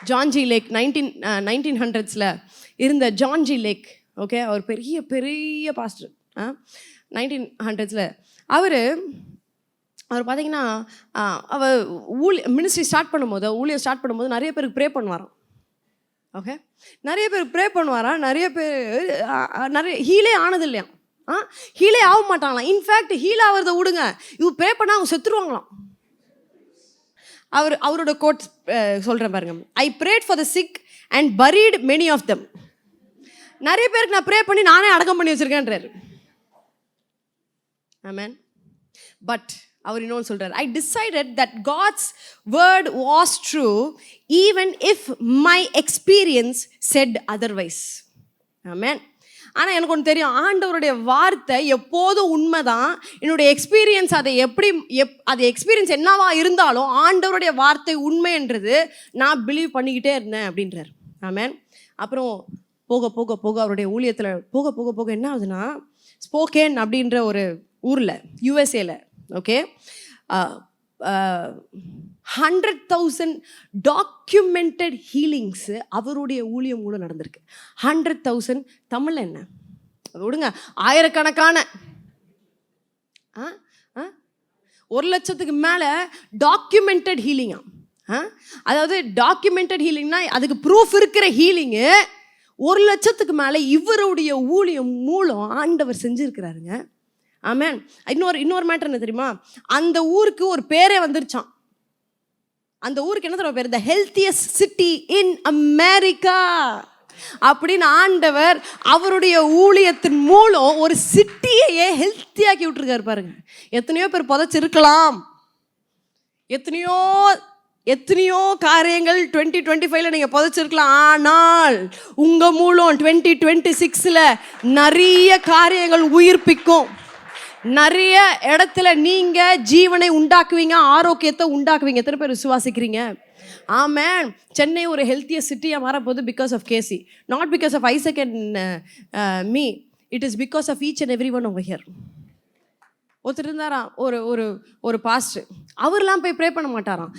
ஜான் ஜி லேக் 1900s இருந்த ஜான் ஜி லேக், ஓகே, அவர் பெரிய பாஸ்டர் 1900s. அவர் பார்த்தீங்கன்னா அவர் மினிஸ்ட்ரி ஸ்டார்ட் பண்ணும்போது, ஊழியம் ஸ்டார்ட் பண்ணும்போது நிறைய பேருக்கு ப்ரே பண்ணுவாராம். ஓகே, நிறைய பேர் ப்ரே பண்ணுவாராம். நிறைய ஹீலே ஆனது இல்லையா, ஹீலே ஆக மாட்டாங்களாம். இன்ஃபேக்ட் ஹீல் ஆகிறத விடுங்க, இவர் ப்ரே பண்ணால் அவங்க செத்துருவாங்களாம். அவரோட கோட் சொல்கிறேன் பாருங்க. I prayed for the sick and buried many of them. நிறைய பேருக்கு நான் ப்ரே பண்ணி நானே அடக்கம் பண்ணி வச்சிருக்கேன்றாரு. ஆமென். பட் அவர் இன்னொன்று சொல்கிறார், I decided that God's word was true even if my experience said otherwise. Amen. ஆனால் எனக்கு ஒன்று தெரியும், ஆண்டவருடைய வார்த்தை எப்போதும் உண்மைதான். என்னுடைய எக்ஸ்பீரியன்ஸ் அது எக்ஸ்பீரியன்ஸ் என்னவா இருந்தாலும் ஆண்டவருடைய வார்த்தை உண்மைன்றது நான் பிலீவ் பண்ணிக்கிட்டே இருந்தேன் அப்படின்றார். ஆமென். அப்புறம் போக போக போக அவருடைய ஊழியத்தில் போக போக போக என்ன ஆகுதுன்னா, ஸ்போக்கேன் அப்படின்ற ஒரு ஊரில் USA ஓகே 100,000 டாக்குமெண்டட் ஹீலிங்ஸு அவருடைய ஊழியம் கூட நடந்திருக்கு. 100,000 தமிழ் என்ன விடுங்க, ஆயிரக்கணக்கான 1,00,000க்கு மேலே டாக்குமெண்டட் ஹீலிங்கா. அதாவது டாக்குமெண்டட் ஹீலிங்னா அதுக்கு ப்ரூஃப் இருக்கிற ஹீலிங்கு 1,00,000க்கு மேலே இவருடைய ஊழியம் மூலம் ஆண்டவர் செஞ்சுருக்கிறாருங்க. ஆமென். இன்னொரு மேட்டர் என்ன தெரியுமா, அந்த ஊருக்கு ஒரு பேரே வந்துருச்சான். அந்த ஊருக்கு என்ன தெரியுமா பேர்? த ஹெல்த்தியஸ்ட் சிட்டி இன் அமெரிக்கா அப்படின்னு ஆண்டவர் அவருடைய ஊழியத்தின் மூலம் ஒரு சிட்டியையே ஹெல்த்தியாக்கி விட்டுருக்காரு பாருங்க. எத்தனையோ பேர் புதைச்சிருக்கலாம், எத்தனையோ காரியங்கள் 2025 நீங்கள் புதைச்சிருக்கலாம். ஆனால் உங்கள் மூலம் 2026 நிறைய காரியங்கள் உயிர்ப்பிக்கும். நிறைய இடத்துல நீங்கள் ஜீவனை உண்டாக்குவீங்க, ஆரோக்கியத்தை உண்டாக்குவீங்க. எத்தனை பேர் விசுவாசிக்கிறீங்க? ஆமென். சென்னை ஒரு ஹெல்த்தியஸ்ட் சிட்டியாக மாறப்போகுது because of KC, not because of Isaac and me. It is because of each and every one over here. ஒருத்தர் இருந்தாராம், ஒரு பாஸ்டர், அவர்லாம் போய் ப்ரே பண்ண மாட்டாராம்.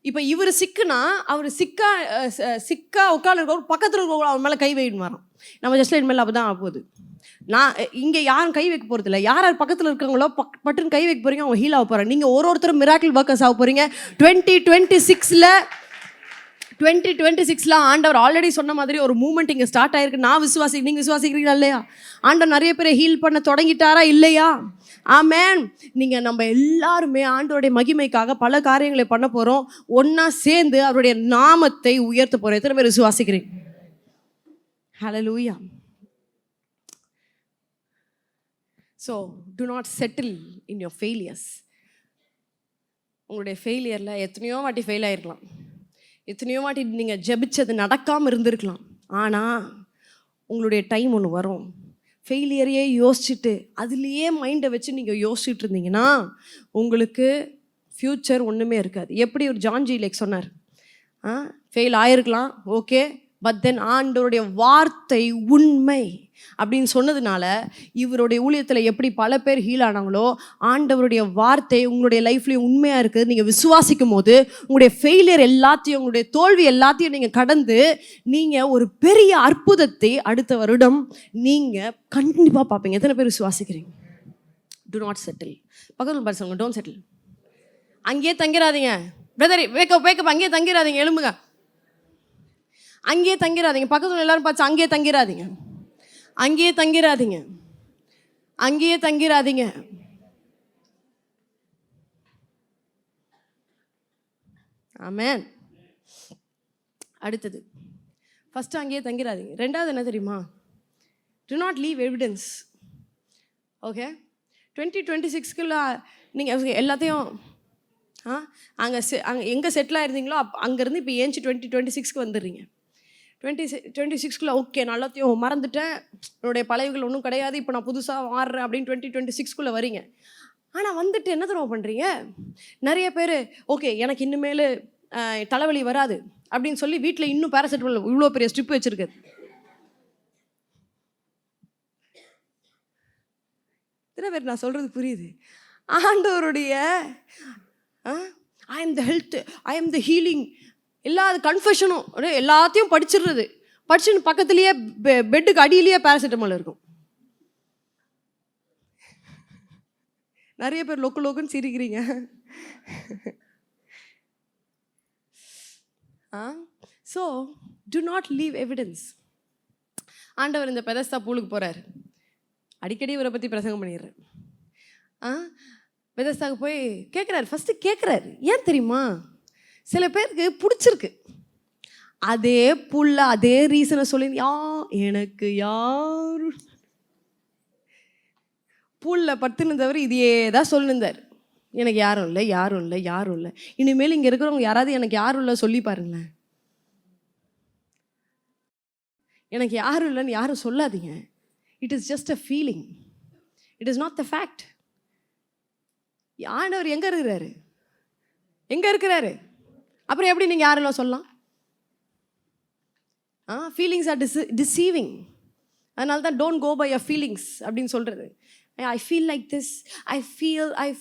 இப்போ இவர் சிக்குனா அவர் சிக்கா உட்காந்து பக்கத்தில் இருக்க அவர் மேலே கை வைக்கணுமாராம். நம்ம ஜஸ்ட் இனிமேல் அப்போ தான் ஆகுது. நான் இங்கே யாரும் கை வைக்க போகிறது இல்லை. யார் பக்கத்தில் இருக்காங்களோ பட்டுன்னு கை வைக்க போகிறீங்க, அவங்க ஹீல் ஆக போகிறாங்க. நீங்கள் ஒருத்தரும் மிராக்கிள் ஒர்க்கர்ஸ் ஆக போகிறீங்க. 2026 ஆண்டவர் ஆல்ரெடி சொன்ன மாதிரி ஒரு மூமெண்ட் இங்கே ஸ்டார்ட் ஆகிருக்கு. நீங்கள் விசுவாசிக்கிறீங்களா இல்லையா? ஆண்டவர் நிறைய பேரை ஹீல் பண்ண தொடங்கிட்டாரா இல்லையா? ஆமென். நம்ம எல்லாருமே ஆண்டவருடைய மகிமைக்காக பல காரியங்களை பண்ண போகிறோம். ஒன்றா சேர்ந்து அவருடைய நாமத்தை உயர்த்த போகிறோம். எத்தனை பேர் விசுவாசிக்கிறீங்க? Hallelujah. So do not settle in your failures. உங்களுடைய ஃபெயிலியரில் எத்தனையோ வாட்டி ஃபெயில் ஆகிருக்கலாம், எத்தனையோ வாட்டி நீங்கள் ஜெபிச்சது நடக்காமல் இருந்திருக்கலாம். ஆனால் உங்களுடைய டைம் ஒன்று வரும், ஃபெயிலியரையே யோசிச்சுட்டு அதுலேயே மைண்டை வச்சு நீங்கள் யோசிச்சுட்டு இருந்தீங்கன்னா உங்களுக்கு ஃப்யூச்சர் ஒன்றுமே இருக்காது. எப்படி ஒரு ஜான் ஜி லேக் சொன்னார், ஃபெயில் ஆகிருக்கலாம், ஓகே, பட் தென் ஆண்டவருடைய வார்த்தை உண்மை அப்படின்னு சொன்னதுனால இவருடைய ஊழியத்தில் எப்படி பல பேர் ஹீல் ஆனாங்களோ, ஆண்டவருடைய வார்த்தை உங்களுடைய லைஃப்லேயும் உண்மையாக இருக்குது. நீங்கள் விசுவாசிக்கும் போது உங்களுடைய ஃபெயிலியர் எல்லாத்தையும், உங்களுடைய தோல்வி எல்லாத்தையும் நீங்கள் கடந்து நீங்கள் ஒரு பெரிய அற்புதத்தை அடுத்த வருடம் நீங்கள் கண்டிப்பாக பார்ப்பீங்க. எத்தனை பேர் விசுவாசிக்கிறீங்க? Do not settle. பக்கத்தில் பாரு சொல்லுங்க, டோன்ட் செட்டில். அங்கேயே தங்கிடாதீங்க பிரதர், வேக்கப் அங்கேயே தங்கிடாதீங்க, எழும்புங்க. அங்கேயே தங்கிடாதீங்க. பக்கத்தில் எல்லாரும் பார்த்து அங்கேயே தங்கிடாதீங்க, அங்கேயே தங்கிடாதீங்க, அங்கேயே தங்கிடாதீங்க. ஆமென். அடுத்தது, ஃபஸ்ட்டு அங்கேயே தங்கிடாதீங்க. ரெண்டாவது என்ன தெரியுமா? Do not leave evidence. Okay, 2026க்குள்ள நீங்கள் எல்லாத்தையும் அங்கே எங்கே செட்டில் ஆயிருந்தீங்களோ அங்கேருந்து இப்போ ஏஞ்சி 2026க்கு வந்துடுறீங்க. 2026க்குள்ள ஓகே நான் எல்லாத்தையும் மறந்துட்டேன், என்னுடைய பழையகள் ஒன்றும் கிடையாது, இப்போ நான் புதுசாக மாறுறேன் அப்படின்னு 2026க்குள்ளே வரீங்க. ஆனால் வந்துட்டு என்ன தெரியுமா பண்ணுறீங்க? நிறைய பேர் ஓகே எனக்கு இனிமேல் தலைவலி வராது அப்படின்னு சொல்லி வீட்டில் இன்னும் பேராசிட்டமால் இவ்வளோ பெரிய ஸ்ட்ரிப் வச்சுருக்கு. எத்தனை பேர் நான் சொல்கிறது புரியுது? ஆண்டவருடைய I am the health, I am the healing, எல்லா கன்ஃபெஷனும் எல்லாத்தையும் படிச்சிடுறது. படிச்சுன்னு பக்கத்துலேயே பெட்டுக்கு அடியிலேயே பேராசிட்டமால் இருக்கும். நிறைய பேர் லொக்கு லொக்குன்னு சிரிக்கிறீங்க. So do not leave evidence. ஆண்டவர் இந்த பெதஸ்தா பூலுக்கு போகிறார். அடிக்கடி இவரை பற்றி பிரசங்கம் பண்ணிடுறேன். பெதஸ்தாவுக்கு போய் கேட்குறாரு. ஃபஸ்ட்டு கேட்குறாரு, ஏன் தெரியுமா? சில பேருக்கு பிடிச்சிருக்கு. அதே புல்ல அதே ரீசனை சொல்லி எனக்கு யாரும் பூலில் படுத்துன்னு இதையே தான் சொல்லிருந்தார். எனக்கு யாரும் இல்லை, யாரும் இல்லை, யாரும் இல்லை. இனிமேல் இங்கே இருக்கிறவங்க யாராவது எனக்கு யாரும் இல்லை சொல்லி பாருங்களேன். எனக்கு யாரும் இல்லைன்னு யாரும் சொல்லாதீங்க. It is just a feeling, it is not the fact. ஆண்டவர் எங்கே இருக்கிறாரு? எங்கே இருக்கிறாரு? அப்புறம் எப்படி நீங்கள் யாரெல்லாம் சொல்லலாம்? Feelings are deceiving. அதனால தான் don't go by your feelings அப்படின்னு சொல்கிறது. I feel like this, I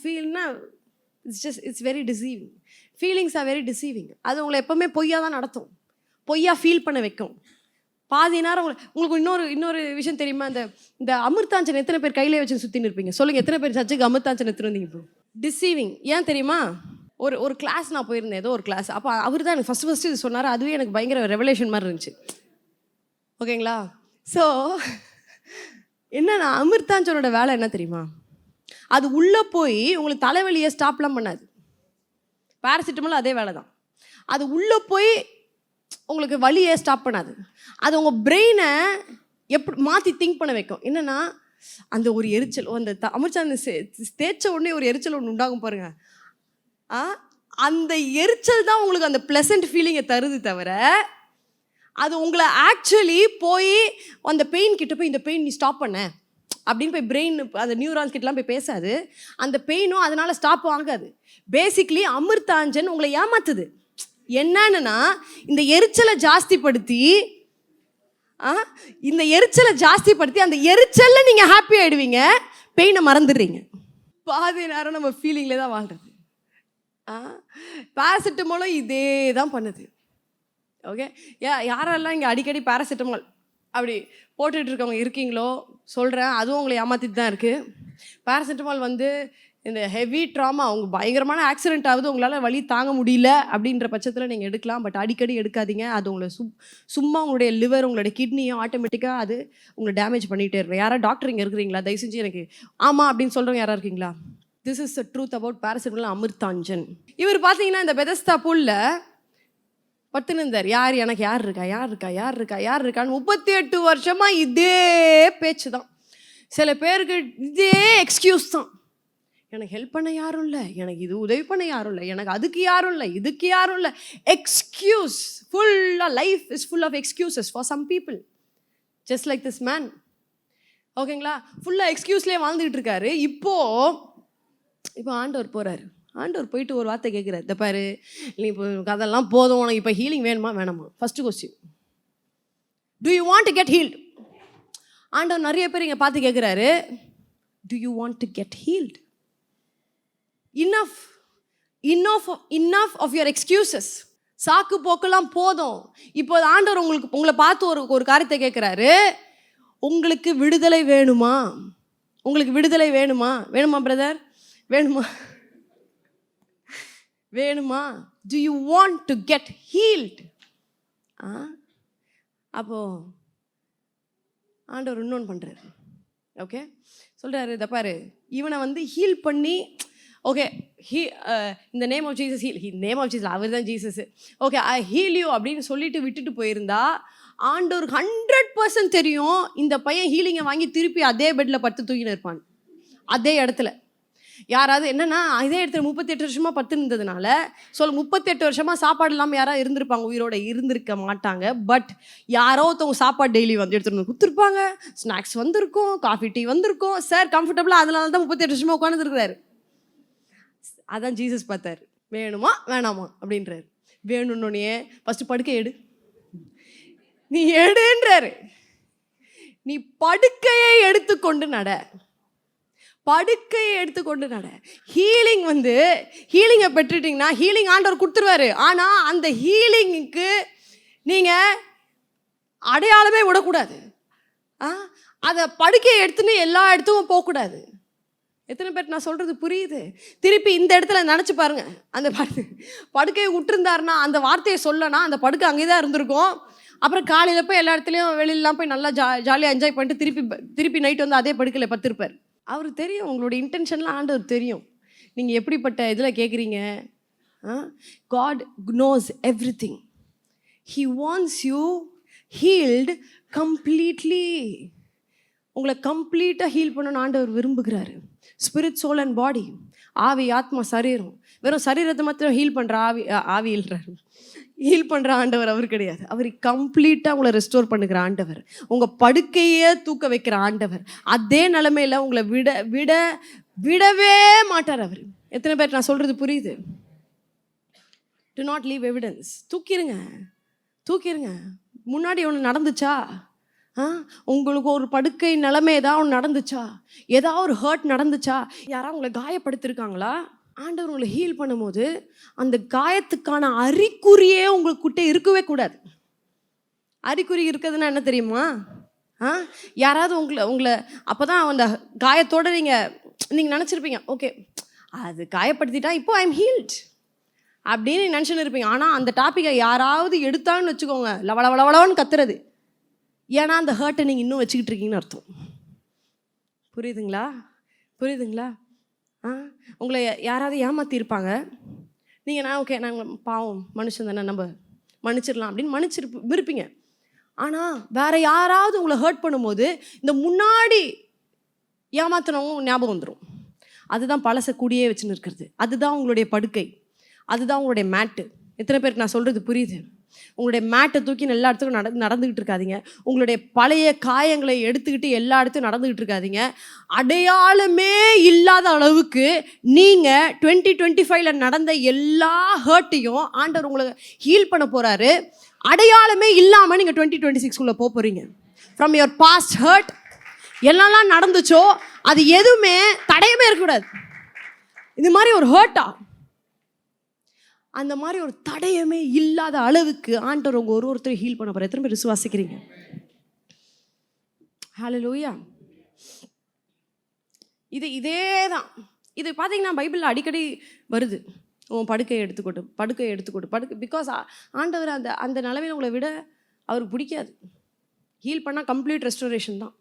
ஃபீல்னா it's very deceiving. Feelings are very deceiving. அது உங்களை எப்போவுமே பொய்யா தான் நடத்தும், பொய்யா ஃபீல் பண்ண வைக்கும். பாதி நேரம் உங்களுக்கு இன்னொரு விஷயம் தெரியுமா? இந்த அமிர்தாஞ்சன் எத்தனை பேர் கையிலே வச்சு சுற்றின்னு இருப்பீங்க? சொல்லுங்கள், எத்தனை பேர் சர்ச்சுக்கு அமிர்தாஞ்சன் எடுத்துகிட்டு வந்தீங்க? இப்போ டிசீவிங். ஏன் தெரியுமா? ஒரு கிளாஸ் நான் போயிருந்தேன், ஏதோ ஒரு கிளாஸ். அப்போ அவர் தான் எனக்கு ஃபஸ்ட்டு இது சொன்னார். அதுவே எனக்கு பயங்கர ரெவலேஷன் மாதிரி இருந்துச்சு. ஓகேங்களா? ஸோ என்னன்னா, அமிர்தாஞ்சனோட வேலை என்ன தெரியுமா? அது உள்ளே போய் உங்களுக்கு தலைவலியை ஸ்டாப்லாம் பண்ணாது. பேராசிட்டமால் அதே வேலை தான். அது உள்ளே போய் உங்களுக்கு வலியை ஸ்டாப் பண்ணாது. அது உங்கள் பிரெயினை எப்படி மாற்றி திங்க் பண்ண வைக்கும். என்னென்னா, அந்த ஒரு எரிச்சல், அந்த அமிர்தாஞ்சன் தேய்ச்ச உடனே ஒரு எரிச்சல் ஒன்று உண்டாகும் பாருங்க. அந்த எரிச்சல் தான் உங்களுக்கு அந்த ப்ளசன்ட் ஃபீலிங்கை தருது தவிர, அது உங்களை ஆக்சுவலி போய் அந்த பெயின் கிட்ட போய் இந்த பெயின் நீ ஸ்டாப் பண்ண அப்படின்னு போய் பிரெயின் அந்த நியூரான்ஸ் கிட்டலாம் போய் பேசாது. அந்த பெயினும் அதனால் ஸ்டாப் ஆகாது. பேசிக்லி அமிர்தாஞ்சன் உங்களை ஏமாத்துது. என்னன்னா, இந்த எரிச்சலை ஜாஸ்திப்படுத்தி அந்த எரிச்சலில் நீங்கள் ஹாப்பி ஆகிடுவீங்க, பெயினை மறந்துடுறீங்க. பாதி நேரம் நம்ம ஃபீலிங்கில் தான் வாழ்கிறது. பேராசிட்டமாலும் இதே தான் பண்ணுது. ஓகே, யாரெல்லாம் இங்கே அடிக்கடி பேராசிட்டமால் அப்படி போட்டுட்டு இருக்கவங்க இருக்கீங்களோ சொல்கிறேன், அதுவும் உங்களை ஏமாற்றிட்டு தான் இருக்குது. பேராசிட்டமால் இந்த ஹெவி ட்ராமா, அவங்க பயங்கரமான ஆக்சிடென்ட் ஆகுது, உங்களால் வலி தாங்க முடியல அப்படின்ற பட்சத்தில் நீங்கள் எடுக்கலாம். பட் அடிக்கடி எடுக்காதீங்க. அது உங்களை சும்மா உங்களுடைய லிவர், உங்களுடைய கிட்னியும் ஆட்டோமேட்டிக்காக அது உங்களை டேமேஜ் பண்ணிகிட்டே இருக்கும். யாராவது டாக்டர் இங்கே இருக்கிறீங்களா? தயவு செஞ்சு எனக்கு ஆமாம் அப்படின்னு சொல்கிறவங்க யாராக இருக்கீங்களா? This is the truth about paracetamol. Amrutanjan இவர் பார்த்தீங்கன்னா இந்த பெதஸ்தா பூலில் படுத்துன்னு இருந்தார். எனக்கு யார் இருக்கான்னு 38 வருஷமாக இதே பேச்சு தான். சில பேருக்கு இதே எக்ஸ்கியூஸ் தான். எனக்கு ஹெல்ப் பண்ண யாரும் இல்லை, எனக்கு இது உதவி பண்ண யாரும் இல்லை, எனக்கு அதுக்கு யாரும் இல்லை, இதுக்கு யாரும் இல்லை. எக்ஸ்கியூஸ் ஃபுல்லாக. Life is full of excuses for some people, just like this man. ஓகேங்களா? ஃபுல்லாக எக்ஸ்கியூஸ்லேயே வாழ்ந்துக்கிட்டு இருக்காரு. இப்போ ஆண்டவர் போகிறாரு. ஆண்டவர் போயிட்டு ஒரு வார்த்தை கேட்குறாரு, இந்த பாரு நீ இப்போ அதெல்லாம் போதும், உனக்கு இப்போ ஹீலிங் வேணுமா வேணாமா? First question. To you want to get healed? ஆண்டவர் நிறைய பேர் இங்கே பார்த்து கேட்குறாரு, to you want to get healed? enough of your excuses. சாக்கு போக்கெல்லாம் போதும். இப்போ ஆண்டவர் உங்களை பார்த்து ஒரு காரியத்தை கேட்குறாரு, உங்களுக்கு விடுதலை வேணுமா? உங்களுக்கு விடுதலை வேணுமா? வேணுமா பிரதர்? வேணுமா? Do you want to get healed? அப்போ ஆண்டவர் இன்னொன்று பண்ணுறாரு. ஓகே, சொல்கிறாரு, இதை பாரு, இவனை ஹீல் பண்ணி, ஓகே இந்த name of Jesus name of Jesus, அவர் தான் Jesus, okay I heal you அப்படின்னு சொல்லிட்டு விட்டுட்டு போயிருந்தா ஆண்டவர் 100% தெரியும் இந்த பையன் ஹீலிங்கை வாங்கி திருப்பி அதே பெட்டில் படுத்து தூக்கின்னு இருப்பான். அதே இடத்துல யாராவது என்னன்னா, இதே இடத்துல 38 வருஷமாக பத்து இருந்ததுனால 38 வருஷமாக சாப்பாடு இல்லாமல் யாராவது இருந்திருப்பாங்க, உயிரோட இருந்திருக்க மாட்டாங்க. பட் யாரோ ஒருத்தவங்க சாப்பாடு டெய்லி எடுத்துகிட்டு வந்து கொடுத்துருப்பாங்க, ஸ்நாக்ஸ் வந்திருக்கும், காஃபி டீ வந்திருக்கும். சார் கம்ஃபர்டபுளாக அதனால தான் 38 வருஷமாக உட்காந்துருக்கிறாரு. அதான் ஜீசஸ் பார்த்தார், வேணுமா வேணாமா அப்படின்றாரு. வேணும்னே ஃபஸ்ட்டு படுக்கை எடு, நீ எடுன்றாரு. நீ படுக்கையை எடுத்துக்கொண்டு நட, படுக்கையை எடுத்துக்கொண்டு நட. ஹீலிங்கை பெற்றுட்டிங்கன்னா ஹீலிங் ஆண்டவர் கொடுத்துருவாரு. ஆனால் அந்த ஹீலிங்குக்கு நீங்கள் அடையாளமே விடக்கூடாது. அதை படுக்கையை எடுத்துன்னு எல்லா இடத்துக்கும் போகக்கூடாது. எத்தனை பேர் நான் சொல்கிறது புரியுது? திருப்பி இந்த இடத்துல நினச்சி பாருங்க, அந்த படுக்கையை விட்டுருந்தாருன்னா, அந்த வார்த்தையை சொல்லனா அந்த படுக்கை அங்கே தான் இருந்திருக்கும். அப்புறம் காலையில் போய் எல்லா இடத்துலையும் வெளியிலலாம் போய் நல்லா ஜாலியாக என்ஜாய் பண்ணிட்டு திருப்பி நைட் அதே படுக்கையில் படுத்திருப்பார். அவருக்கு தெரியும், உங்களுடைய இன்டென்ஷன்லாம் ஆண்டவர் தெரியும், நீங்கள் எப்படிப்பட்ட இதில் கேட்குறீங்க. God knows everything. He wants you healed completely. உங்களை கம்ப்ளீட்டாக ஹீல் பண்ணணும்னு ஆண்டவர் விரும்புகிறாரு. ஸ்பிரிட், சோல் அண்ட் பாடி, ஆவி, ஆத்மா, சரீரம். வெறும் சரீரத்தை மாத்திரம் ஹீல் பண்ணுற ஆவி இல்லைறாரு. ஹீல் பண்ணுற ஆண்டவர் அவர் கிடையாது. அவர் கம்ப்ளீட்டாக உங்களை ரெஸ்டோர் பண்ணுகிற ஆண்டவர், உங்கள் படுக்கையே தூக்க வைக்கிற ஆண்டவர். அதே நிலைமையில் உங்களை விடவே மாட்டார் அவர். எத்தனை பேர் நான் சொல்கிறது புரியுது? Do not leave evidence. தூக்கிடுங்க. முன்னாடி ஒன்று நடந்துச்சா? உங்களுக்கு ஒரு படுக்கை நிலைமை ஏதாவது ஒன்று நடந்துச்சா? ஏதாவது ஒரு ஹர்ட் நடந்துச்சா? யாராவது உங்களை காயப்படுத்திருக்காங்களா? ஆண்டவர் உங்களை ஹீல் பண்ணும்போது அந்த காயத்துக்கான அறிகுறியே உங்களுக்கிட்ட இருக்கவே கூடாது. அறிகுறி இருக்கிறதுனா என்ன தெரியுமா? யாராவது உங்களை அப்போ தான் அந்த காயத்தோடு நீங்கள் நினச்சிருப்பீங்க, ஓகே அது காயப்படுத்திட்டா இப்போ ஐ எம் ஹீல்ட் அப்படின்னு நினச்சின்னு இருப்பீங்க. ஆனால் அந்த டாப்பிக்கை யாராவது எடுத்தான்னு வச்சுக்கோங்க, லவளவளவளன்னு கத்துறது. ஏன்னா அந்த ஹர்ட்டை நீங்கள் இன்னும் வச்சுக்கிட்டு இருக்கீங்கன்னு அர்த்தம். புரியுதுங்களா? உங்களை யாராவது ஏமாற்றிருப்பாங்க. நான் ஓகே நாங்கள் பாவம் மனுஷன் தானே, நம்ம மன்னிச்சிடலாம் அப்படின்னு விருப்பீங்க. ஆனால் வேறு யாராவது உங்களை ஹர்ட் பண்ணும்போது இந்த முன்னாடி ஏமாத்தினவங்க ஞாபகம் வந்துடும். அதுதான் பழசை கூடியே வச்சுன்னு இருக்கிறது. அதுதான் உங்களுடைய படுக்கை, அதுதான் உங்களுடைய மேட்டு. எத்தனை பேருக்கு நான் சொல்கிறது புரியுது? உங்களுடைய மேட்டை தூக்கி எல்லா இடத்துக்கும் நடந்துக்கிட்டு இருக்காதீங்க. உங்களுடைய பழைய காயங்களை எடுத்துக்கிட்டு எல்லா இடத்துக்கும் நடந்துக்கிட்டு இருக்காதீங்க. அடையாளமே இல்லாத அளவுக்கு நீங்கள் 2025 நடந்த எல்லா ஹர்ட்டையும் ஆண்டவர் உங்களை ஹீல் பண்ண போகிறாரு. அடையாளமே இல்லாமல் நீங்கள் 2026 போக போகிறீங்க. ஃப்ரம் யுவர் பாஸ்ட் ஹர்ட் என்னெல்லாம் நடந்துச்சோ அது எதுவுமே தடையமே இருக்கக்கூடாது. இது மாதிரி ஒரு ஹர்ட்டா, அந்த மாதிரி ஒரு தடையமே இல்லாத அளவுக்கு ஆண்டவர் உங்கள் ஒருத்தர் ஹீல் பண்ண போகிற. எத்தனை பேர் விசுவாசிக்கிறீங்க? ஹல்லேலூயா. இதே தான். இது பார்த்தீங்கன்னா பைபிளில் அடிக்கடி வருது. உன் படுக்கையை எடுத்துக்கொடு. பிகாஸ் ஆண்டவர் அந்த நிலைமையில் உங்களை விட அவருக்கு பிடிக்காது. ஹீல் பண்ணால் கம்ப்ளீட் ரெஸ்டோரேஷன் தான்.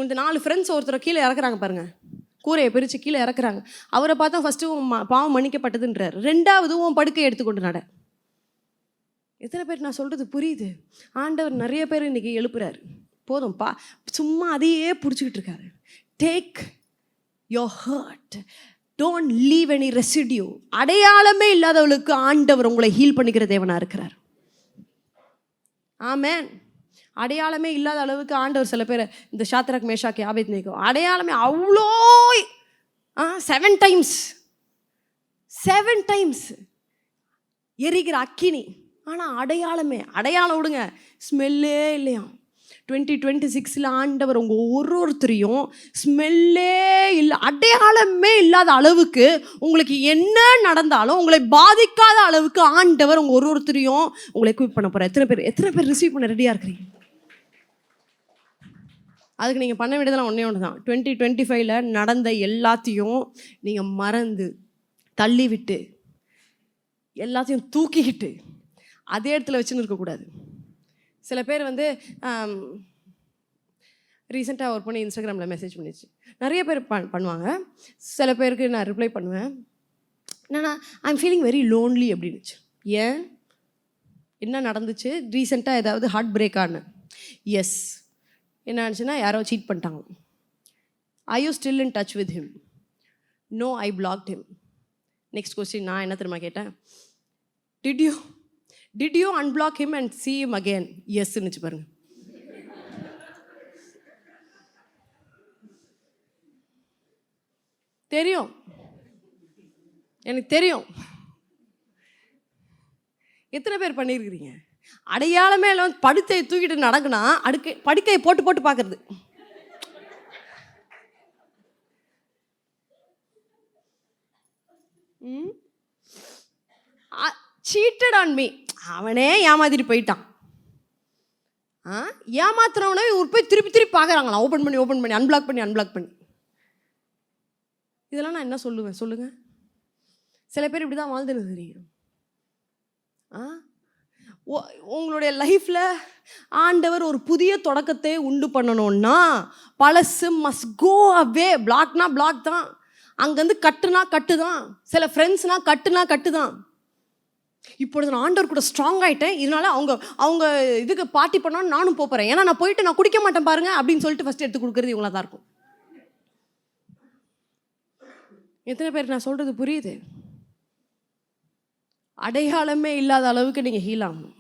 இந்த 4 ஃப்ரெண்ட்ஸ் ஒருத்தரை கீழே இறக்குறாங்க பாருங்கள், கூரையை பிரித்து கீழே இறக்குறாங்க. அவரை பார்த்தா ஃபஸ்ட்டு பாவம் மன்னிக்கப்பட்டதுன்றார். 2வது உன் படுக்கையை எடுத்துக்கொண்டு நட. எத்தனை பேர் நான் சொல்கிறது புரியுது? ஆண்டவர் நிறைய பேர் இன்றைக்கி எழுப்புறாரு. போதும்ப்பா, சும்மா அதையே பிடிச்சிக்கிட்டு இருக்காரு. Take your hurt, don't leave any residue. அடையாளமே இல்லாதவளுக்கு ஆண்டவர் உங்களை ஹீல் பண்ணிக்கிற தேவனாக இருக்கிறார். ஆமென். அடையாளமே இல்லாத அளவுக்கு ஆண்டவர் சில பேர், இந்த ஷாத்ராக், மேஷாக், ஆபேத்நேகோ அடையாளமே அவ்வளோ 7 டைம்ஸ் எரிகிற அக்கினி, ஆனால் அடையாளம் விடுங்க, ஸ்மெல்லே இல்லையாம். 2026 ஆண்டவர் உங்கள் ஒருத்தரையும் ஸ்மெல்லே இல்லை, அடையாளமே இல்லாத அளவுக்கு உங்களுக்கு என்ன நடந்தாலும் உங்களை பாதிக்காத அளவுக்கு ஆண்டவர் உங்கள் ஒருத்தரையும் உங்களை எக்விப் பண்ண போகிறார். எத்தனை பேர் ரிசீவ் பண்ண ரெடியாக இருக்கிறீங்க? அதுக்கு நீங்கள் பண்ண வேண்டியதெல்லாம் ஒன்று தான். 2025 நடந்த எல்லாத்தையும் நீங்கள் மறந்து தள்ளிவிட்டு எல்லாத்தையும் தூக்கிக்கிட்டு அதே இடத்துல வச்சுன்னு இருக்கக்கூடாது. சில பேர் வந்து ரீசெண்டாக ஒரு பொண்ணு இன்ஸ்டாகிராமில் மெசேஜ் பண்ணிச்சு. நிறைய பேர் பண்ணுவாங்க. சில பேருக்கு நான் ரிப்ளை பண்ணுவேன். என்னன்னா, ஐம் ஃபீலிங் வெரி லோன்லி அப்படின்னுச்சு. ஏன், என்ன நடந்துச்சு? ரீசெண்டாக ஏதாவது ஹார்ட் பிரேக் ஆன? எஸ். என்ன ஆச்சுன்னா, யாரோ சீட் பண்ணிட்டாங்க. I you still in touch with him? No, I blocked him. Next question நான் என்ன தெரியுமா கேட்டேன்? Did you unblock him and see him again? Yes னுச்சு பாருங்க. தெரியும், எனக்கு தெரியும். எத்தனை பேர் பண்ணியிருக்கிறீங்க? அடையாளமே இல்லை, படுக்கையை தூக்கிட்டு நடக்குனா படுக்கையை போட்டு பார்க்கறது. Cheated on me. அவனே ஏமாத்திட்டு போயிட்டான். ஏமாத்துறவனே போய் திருப்பி பார்க்குறாங்களாம். ஓப்பன் பண்ணி அன்பிளாக் பண்ணி. இதெல்லாம் நான் என்ன சொல்லுவேன் சொல்லுங்க? சில பேர் இப்படி தான் வாழ்ந்துன்னு தெரியும். உங்களுடைய லைஃப்பில் ஆண்டவர் ஒரு புதிய தொடக்கத்தை உண்டு பண்ணணும்னா பழசு மஸ்ட் கோ அவே. பிளாக்னா பிளாக் தான். அங்கேருந்து கட்டு தான். சில ஃப்ரெண்ட்ஸ்னா கட்டு தான். இப்பொழுது நான் ஆண்டவர் கூட ஸ்ட்ராங் ஆகிட்டேன், இதனால அவங்க இதுக்கு பார்ட்டி பண்ணாலும் நானும் போகிறேன். ஏன்னா நான் போயிட்டு நான் குடிக்க மாட்டேன் பாருங்க அப்படின்னு சொல்லிட்டு ஃபஸ்ட்டு எடுத்து கொடுக்குறது இவங்களா தான் இருக்கும். எத்தனை பேர் நான் சொல்கிறது புரியுது? அடையாளமே இல்லாத அளவுக்கு நீங்கள் ஹீல் ஆகணும்.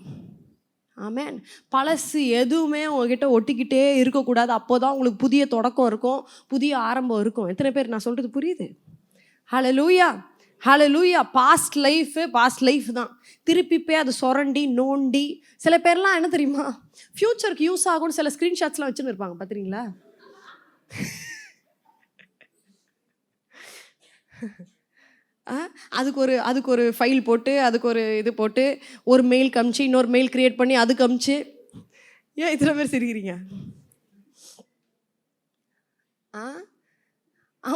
ஆமென். பழசு எதுவுமே உங்ககிட்ட ஒட்டிக்கிட்டே இருக்கக்கூடாது. அப்போ தான் உங்களுக்கு புதிய தொடக்கம் இருக்கும், புதிய ஆரம்பம் இருக்கும். எத்தனை பேர் நான் சொல்கிறது புரியுது? ஹல்லேலூயா, ஹல்லேலூயா. பாஸ்ட் லைஃப் தான். திருப்பி போய் அதை சொரண்டி நோண்டி. சில பேர்லாம் என்ன தெரியுமா, ஃப்யூச்சருக்கு யூஸ் ஆகும்னு சில ஸ்க்ரீன்ஷாட்ஸ்லாம் வச்சுன்னு இருப்பாங்க, பார்த்துறீங்களா? அதுக்கு ஒரு ஃபைல் போட்டு, அதுக்கு ஒரு இது போட்டு, ஒரு மெயில் காமிச்சு, இன்னொரு மெயில் க்ரியேட் பண்ணி அது காமிச்சு. ஏன் இத்தனை பேர் சிரிக்கிறீங்க?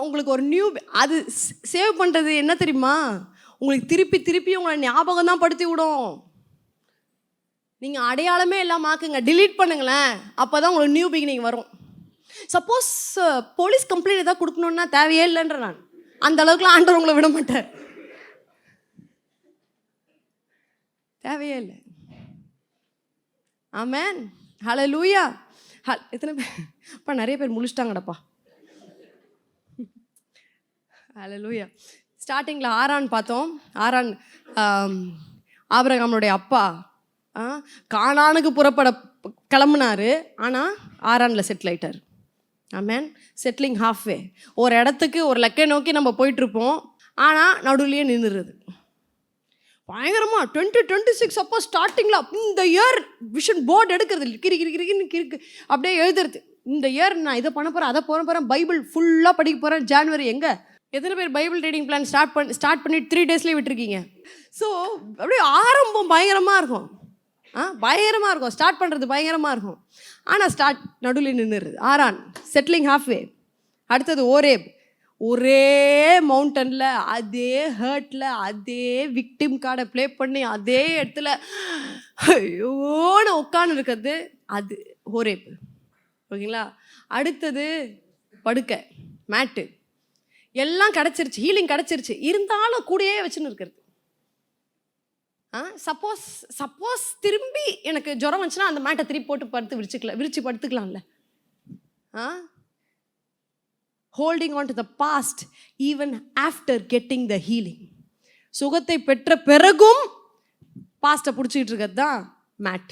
உங்களுக்கு ஒரு நியூ அது சேவ் பண்ணுறது என்ன தெரியுமா? உங்களுக்கு திருப்பி உங்களை ஞாபகம் தான் படுத்தி விடும். நீங்கள் அடையாளமே இல்லாமல் ஆக்குங்க, டிலீட் பண்ணுங்களேன். அப்போ தான் உங்களுக்கு நியூ பிகினிங் வரும். சப்போஸ் போலீஸ் கம்ப்ளைண்ட் ஏதாவது கொடுக்கணுன்னா தேவையே இல்லைன்ற நான். அந்த அளவுக்குலாம் ஆண்டவர் உங்களை விட மாட்டார். தேவையே இல்லை. ஆமென், ஹல்லேலூயா. எத்தனை பேர் நிறைய பேர் முழிச்சிட்டாங்கடப்பா. ஹல்லேலூயா. ஸ்டார்டிங்கில் ஆரான் பார்த்தோம். ஆரான் ஆபிரகாமுடைய அப்பா கானானுக்கு கிளம்புனாரு. ஆனால் ஆரானில் செட்டில் ஆயிட்டார். ஆமென். Settling halfway. ஒரு இடத்துக்கு ஒரு லக்கை நோக்கி நம்ம போயிட்டுருப்போம், ஆனால் நடுவுலையே நின்றுறது. பயங்கரமாக 2026 அப்போ ஸ்டார்டிங்கில் இந்த இயர் விஷன் போர்டு எடுக்கிறது கிறுக்கு அப்படியே எழுதுறது. இந்த இயர் நான் இதை பண்ண போகிறேன், அதை போகிறேன், பைபிள் ஃபுல்லாக படிக்க போகிறேன். ஜான்வரி எங்கே எத்தனை பேர் பைபிள் ரீடிங் பிளான் ஸ்டார்ட் பண்ணி 3 டேஸ்லேயே விட்டுருக்கீங்க? ஸோ அப்படியே ஆரம்பம் பயங்கரமாக இருக்கும். பயங்கரமாக இருக்கும். ஸ்டார்ட் பண்ணுறது பயங்கரமாக இருக்கும். ஆனால் நடுவில் நின்றுறது. ஆரான் செட்டிலிங் ஹாஃப்வே. அடுத்தது ஓரேப். ஒரே மவுண்டனில் அதே ஹர்ட்டில் அதே விக்டிம் கார்டை ப்ளே பண்ணி அதே இடத்துல ஐயோன்னு உட்காந்து இருக்கிறது அது ஓரேப். ஓகேங்களா? அடுத்தது படுக்கை, மேட்டு. எல்லாம் கிடச்சிருச்சு, ஹீலிங் கிடச்சிருச்சு. இருந்தாலும் கூடயே வச்சுன்னு இருக்கிறது. சப்போஸ் திரும்பி எனக்கு ஜுரம் வந்துச்சுன்னா அந்த மேட்டை திருப்பி போட்டு விரிச்சு படுத்துக்கலாம்ல. Holding on to the past even after getting the healing. சுகத்தை பெற்ற பிறகும் பாஸ்ட்டை பிடிச்சிக்கிட்டு இருக்கிறது தான் மேட்.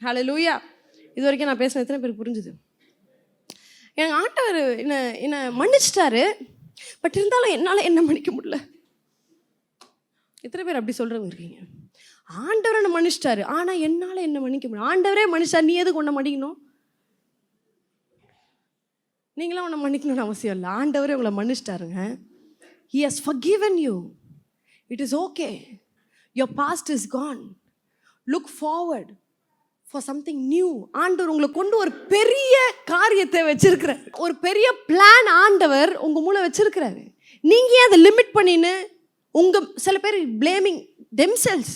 ஹல்லேலூயா. இது வரைக்கும் நான் பேசின எத்தனை பேருக்கு புரிஞ்சுது? எனக்கு ஆண்டவர் என்னை மன்னிச்சிட்டாரு, பட் இருந்தாலும் என்னால் என்ன மன்னிக்க முடியல. எத்தனை பேர் அப்படி சொல்கிறவங்க இருக்கீங்க? ஆண்டவர் என்ன மன்னிச்சிட்டாரு, ஆனால் என்னால் என்ன மன்னிக்க முடியும்? ஆண்டவரே மன்னிச்சார், நீ எதுக்கு ஒன்றை மன்னிக்கணும்? நீங்களாம் ஒன்றை மன்னிக்கணும்னு அவசியம் இல்லை. ஆண்டவரே உங்களை மன்னிச்சிட்டாருங்க. He has forgiven you. It is okay. Your past is gone. Look forward for something new. ஆண்டவர் உங்களை கொண்டு ஒரு பெரிய காரியத்தை வச்சிருக்கிறார். ஒரு பெரிய பிளான் ஆண்டவர் உங்க மூலம் வச்சிருக்கிறாரு. நீங்க ஏன் அதை லிமிட் பண்ணின்னு சில பேர் blaming themselves.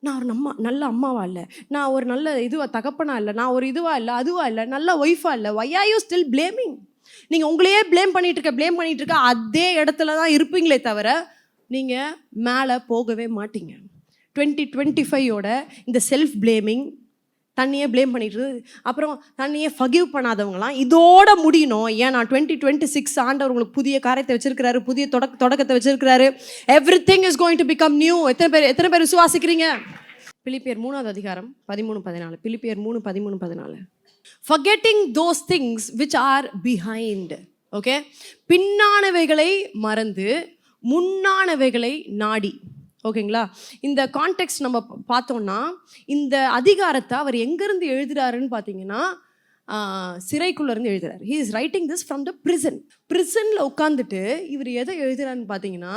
நான் ஒரு நல்ல அம்மாவா இல்லை, நான் ஒரு நல்ல தகப்பனா இல்லை, நான் ஒரு இல்லை, அதுவா இல்லை, நல்ல ஒய்ஃபா இல்லை. why are you still blaming? நீங்கள் உங்களையே ப்ளேம் பண்ணிட்டு இருக்க அதே இடத்துல தான் இருப்பீங்களே தவிர நீங்கள் மேலே போகவே மாட்டீங்க. 2025யோட இந்த செல்ஃப் ப்ளேமிங், தண்ணியே ப்ளேம் பண்ணிட்டு அப்புறம் தண்ணியே ஃபகிவ் பண்ணாதவங்களாம் இதோட முடியணும். ஏன்னா 2026 ஆண்டவர் உங்களுக்கு புதிய காரியத்தை வச்சிருக்கிறாரு, புதிய தொடக்கத்தை வச்சிருக்கிறாரு. Everything is going to become new. எத்தனை பேர் விசுவாசிக்கிறீங்க? பிலிப்பியர் 3வது அதிகாரம் 13-14. பிலிப்பியர் 3:13-14. Forgetting those things which are behind. Okay, பின்னானவைகளை மறந்து முன்னானவைகளை நாடி. ஓகேங்களா? இந்த கான்டெக்ஸ்ட் நம்ம பார்த்தோம்னா இந்த அதிகாரத்தை அவர் எங்கேருந்து எழுதுறாருன்னு பார்த்தீங்கன்னா சிறைக்குள்ளேருந்து எழுதுறாரு. He is writing this from the ப்ரிசனில் உட்காந்துட்டு இவர் எதை எழுதுறாருன்னு பார்த்தீங்கன்னா,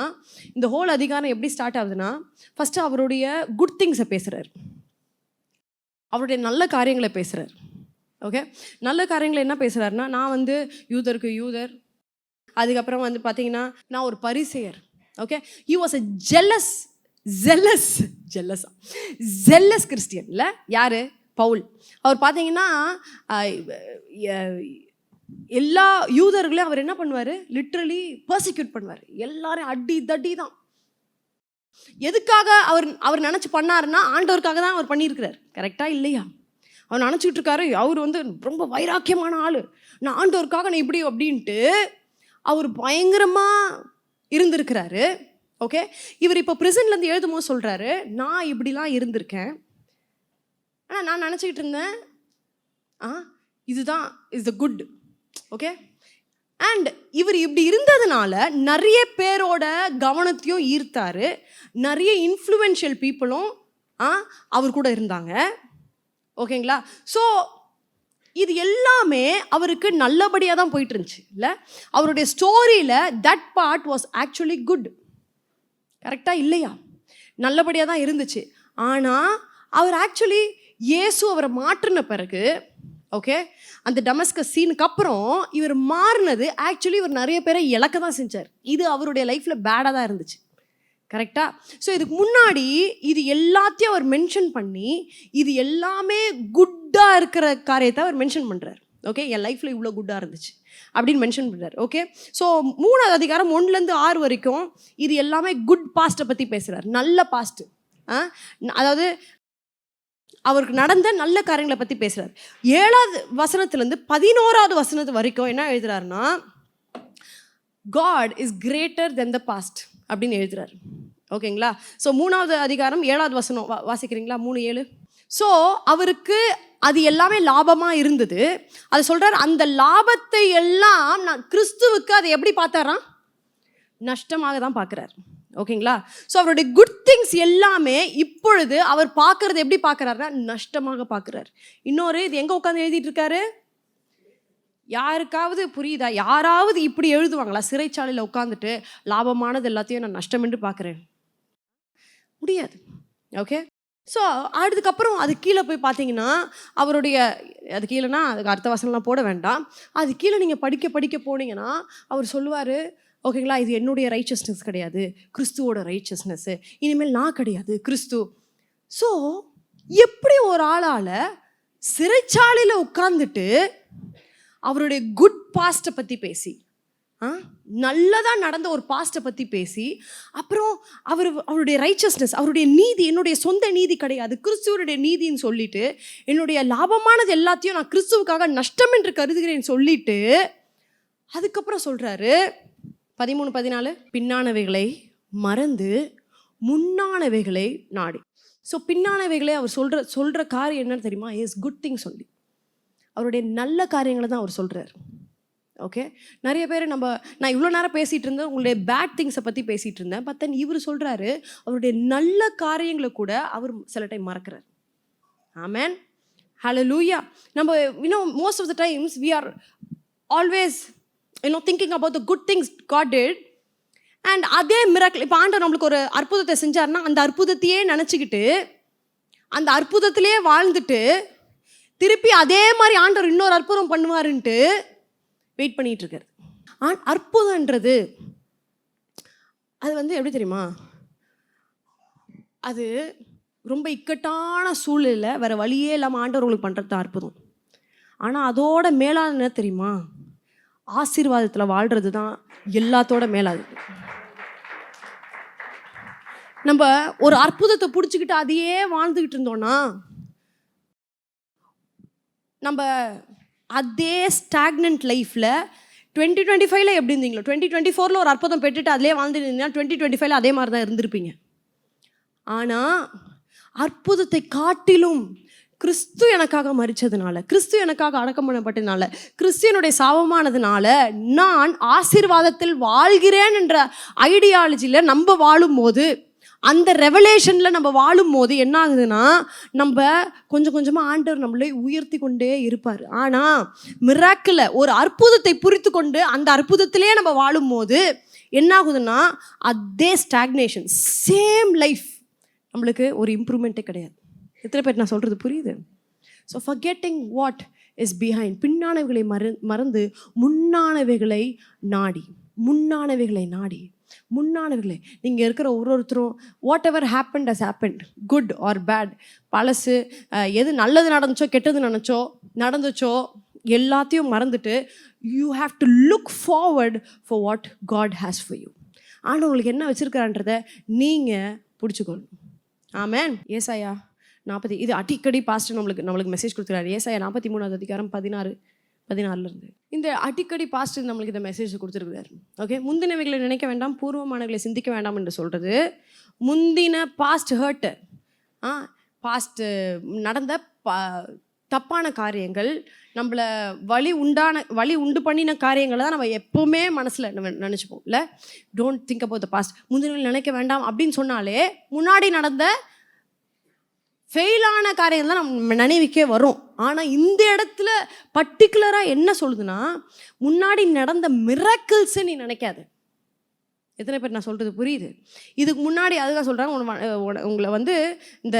இந்த ஹோல் அதிகாரம் எப்படி ஸ்டார்ட் ஆகுதுன்னா, ஃபஸ்ட்டு அவருடைய குட் திங்ஸை பேசுகிறார், அவருடைய நல்ல காரியங்களை பேசுகிறார். ஓகே, நல்ல காரியங்களை என்ன பேசுகிறாருன்னா, நான் யூதருக்கு யூதர், அதுக்கப்புறம் பார்த்தீங்கன்னா நான் ஒரு பரிசேயர். Okay, he was a jealous Christian இல்லை? யார்? பவுல். அவர் பார்த்தீங்கன்னா எல்லா யூதர்களையும் அவர் என்ன பண்ணுவார்? லிட்ரலி பர்சிக்யூட் பண்ணுவார். எல்லாரும் அடி தடி தான். எதுக்காக அவர் நினச்சி பண்ணாருன்னா, ஆண்டவருக்காக தான் அவர் பண்ணியிருக்கிறார். கரெக்டாக இல்லையா? அவர் நினச்சிக்கிட்டு இருக்காரு அவர் ரொம்ப வைராக்கியமான ஆள், நான் ஆண்டவருக்காக நான் இப்படி அப்படின்ட்டு அவர் பயங்கரமாக இருந்திருக்கிறாரு. ஓகே, இவர் இப்போ ப்ரிசன்லேருந்து எழுதும் போது சொல்கிறாரு, நான் இப்படிலாம் இருந்திருக்கேன், ஆனால் நான் நினச்சிக்கிட்டு இருந்தேன் இதுதான் is the good. Okay, and இவர் இப்படி இருந்ததுனால நிறைய பேரோட கவனத்தையும் ஈர்த்தாரு, நிறைய இன்ஃப்ளூயன்ஷியல் பீப்புளும் அவர் கூட இருந்தாங்க. ஓகேங்களா? ஸோ இது எல்லாமே அவருக்கு நல்லபடியாக தான் போயிட்டு இருந்துச்சு இல்லை? அவருடைய ஸ்டோரியில் that part was actually good. கரெக்டாக இல்லையா? நல்லபடியாக தான் இருந்துச்சு. ஆனால் அவர் ஆக்சுவலி இயேசு அவரை மாற்றின பிறகு, ஓகே, அந்த டமஸ்கஸ் சீனுக்கு அப்புறம் இவர் மாறினது ஆக்சுவலி இவர் நிறைய பேரை இழக்க தான் செஞ்சார். இது அவருடைய லைஃப்பில் பேடாக தான் இருந்துச்சு. கரெக்டாக? ஸோ இதுக்கு முன்னாடி இது எல்லாத்தையும் அவர் மென்ஷன் பண்ணி இது எல்லாமே குட்டாக இருக்கிற காரியத்தை அவர் மென்ஷன் பண்ணுறார். ஓகே, என் லைஃப்பில் இவ்வளோ குட்டாக இருந்துச்சு அப்படின்னு மென்ஷன் பண்ணுறார். ஓகே, ஸோ 3வது அதிகாரம் 1-6 வரைக்கும் இது எல்லாமே குட் பாஸ்ட்டை பற்றி பேசுகிறார், நல்ல பாஸ்ட்டு. அதாவது அவருக்கு நடந்த நல்ல காரியங்களை பற்றி பேசுகிறார். 7வது வசனத்துலேருந்து 11வது வசனத்து வரைக்கும் என்ன எழுதுறாருன்னா, God is greater than the past அப்படின்னு எழுதுறாரு. ஓகேங்களா? ஸோ 3வது அதிகாரம் 7வது வசனம் வாசிக்கிறீங்களா? 3:7. ஸோ அவருக்கு அது எல்லாமே லாபமாக இருந்தது. அது சொல்கிறார், அந்த லாபத்தை எல்லாம் நான் கிறிஸ்துவுக்கு அதை எப்படி பார்த்தாராம்? நஷ்டமாக தான் பார்க்குறார். ஓகேங்களா? ஸோ அவருடைய குட் திங்ஸ் எல்லாமே இப்பொழுது அவர் பார்க்கறது எப்படி பார்க்குறாருன்னா நஷ்டமாக பார்க்குறார். இன்னொரு இது எங்கே உட்காந்து எழுதிட்டு இருக்காரு? யாருக்காவது புரியுதா? யாராவது இப்படி எழுதுவாங்களா? சிறைச்சாலையில் உட்காந்துட்டு லாபமானது எல்லாத்தையும் நான் நஷ்டம் என்று பார்க்குறேன், முடியாது. ஓகே, ஸோ அதுக்கப்புறம் அது கீழே போய் பார்த்தீங்கன்னா அவருடைய அது கீழேனா அதுக்கு அர்த்த வசனம்லாம் போட வேண்டாம், அது கீழே நீங்கள் படிக்க போனீங்கன்னா அவர் சொல்லுவார், ஓகேங்களா, இது என்னுடைய ரைச்சஸ்னஸ் கிடையாது, கிறிஸ்துவோட ரைச்சஸ்னஸ்ஸு, இனிமேல் நான் கிடையாது, கிறிஸ்து. ஸோ எப்படி ஒரு ஆளால் சிறைச்சாலையில் உட்காந்துட்டு அவருடைய குட் பாஸ்ட்டை பற்றி பேசி, நல்லதாக நடந்த ஒரு பாஸ்ட்டை பற்றி பேசி, அப்புறம் அவருடைய ரைச்சஸ்னஸ், அவருடைய நீதி என்னுடைய சொந்த நீதி கிடையாது, கிறிஸ்துவனுடைய நீதின்னு சொல்லிட்டு, என்னுடைய லாபமானது எல்லாத்தையும் நான் கிறிஸ்துவுக்காக நஷ்டம் என்று கருதுகிறேன்னு சொல்லிட்டு, அதுக்கப்புறம் சொல்கிறாரு 13-14, பின்னானவைகளை மறந்து முன்னானவைகளை நாடி. ஸோ பின்னானவைகளை அவர் சொல்கிற காரியம் என்னன்னு தெரியுமா? இஸ் குட் திங் சொல்லி அவருடைய நல்ல காரியங்களை தான் அவர் சொல்கிறார். ஓகே, நிறைய பேர் நான் இவ்வளோ நேரம் பேசிகிட்டு இருந்தேன், உங்களுடைய பேட் திங்ஸை பற்றி பேசிகிட்டு இருந்தேன். பட் தென் இவர் சொல்கிறாரு, அவருடைய நல்ல காரியங்களை கூட அவர் சில டைம் மறக்கிறார். ஆமென், ஹல்லேலூயா. நம்ம most of the times we are always thinking about the good things God did. And அதே மிராக்கிள், இப்போ ஆண்டவர் நம்மளுக்கு ஒரு அற்புதத்தை செஞ்சார்னா அந்த அற்புதத்தையே நினச்சிக்கிட்டு அந்த அற்புதத்திலே வாழ்ந்துட்டு திருப்பி அதே மாதிரி ஆண்டவர் இன்னொரு அற்புதம் பண்ணுவாருன்ட்டு வெயிட் பண்ணிகிட்டு இருக்காரு. அற்புதன்றது அது எப்படி தெரியுமா, அது ரொம்ப இக்கட்டான சூழ்நிலை, வேறு வழியே இல்லாமல் ஆண்டவர் உங்களுக்கு பண்ணுறது தான் அற்புதம். ஆனால் அதோட மேலான என்ன தெரியுமா, ஆசீர்வாதத்தில் வாழ்கிறது தான் எல்லாத்தோட மேலாது. நம்ம ஒரு அற்புதத்தை பிடிச்சிக்கிட்டு அதையே வாழ்ந்துக்கிட்டு இருந்தோம்னா நம்ம அதே ஸ்டாக்னன்ட் லைஃப்பில் 2025 எப்படி இருந்தீங்களோ 2024 ஒரு அற்புதம் பெற்றுட்டு அதிலே வாழ்ந்துருந்தீங்கன்னா 2025 அதே மாதிரி தான் இருந்திருப்பீங்க. ஆனால் அற்புதத்தை காட்டிலும் கிறிஸ்து எனக்காக மரித்ததுனால, கிறிஸ்து எனக்காக அடக்கம் பண்ணப்பட்டதுனால, கிறிஸ்தியனுடைய சாபமானதுனால நான் ஆசீர்வாதத்தில் வாழ்கிறேன் என்ற ஐடியாலஜியில் நம்ம வாழும்போது, அந்த ரெவலேஷனில் நம்ம வாழும் போது என்ன ஆகுதுன்னா, நம்ம கொஞ்சம் கொஞ்சமாக ஆண்டவர் நம்மளை உயர்த்தி கொண்டே இருப்பார். ஆனால் மிராக்கில் ஒரு அற்புதத்தை புரித்து கொண்டு அந்த அற்புதத்திலே நம்ம வாழும் போது என்ன ஆகுதுன்னா, அதே ஸ்டாக்னேஷன், சேம் லைஃப், நம்மளுக்கு ஒரு இம்ப்ரூவ்மெண்ட்டே கிடையாது. எத்தனை பேர் நான் சொல்கிறது புரியுது? So forgetting what is behind, பின்னானவைகளை மறந்து முன்னானவைகளை நாடி, முன்னானவைகளை நாடி, முன்னானவைகளை. நீங்கள் இருக்கிற ஒருத்தரும் whatever happened has happened, good or bad, பழசு, எது நல்லது நடந்துச்சோ கெட்டது நடந்துச்சோ எல்லாத்தையும் மறந்துட்டு you have to look forward for what God has for you. ஆனால் உங்களுக்கு என்ன வச்சுருக்கிறான்றதை நீங்கள் பிடிச்சிக்கணும். ஆமென். ஏசாயா 40, இது அடிக்கடி பாஸ்டர் நம்மளுக்கு மெசேஜ் கொடுத்துருக்காரு. ஏசாயா 43 அதிகாரம் 16 இந்த அடிக்கடி பாஸ்டர் நம்மளுக்கு இந்த மெசேஜ் கொடுத்துருக்காரு. ஓகே, முந்தினவைகளை நினைக்க வேண்டாம், பூர்வமானவைகளை சிந்திக்க வேண்டாம் என்று சொல்கிறது. முந்தின பாஸ்ட் ஹர்ட்டு, பாஸ்ட் நடந்த தப்பான காரியங்கள், நம்மளை வழி உண்டு பண்ணின காரியங்களை தான் நம்ம எப்போவுமே மனசில் நினச்சிப்போம். இல்லை, don't think about the past, முந்தினவைகளை நினைக்க வேண்டாம் அப்படின்னு சொன்னாலே முன்னாடி நடந்த ஃபெயிலான காரியம் தான் நம்ம நினைவுக்கே வரும். ஆனால் இந்த இடத்துல பர்டிகுலராக என்ன சொல்லுதுன்னா, முன்னாடி நடந்த மிராக்கிள்ஸை நீ நினைக்காது. எத்தனை பேர் நான் சொல்கிறது புரியுது? இதுக்கு முன்னாடி அதுதான் சொல்கிறாங்க, உங்களை இந்த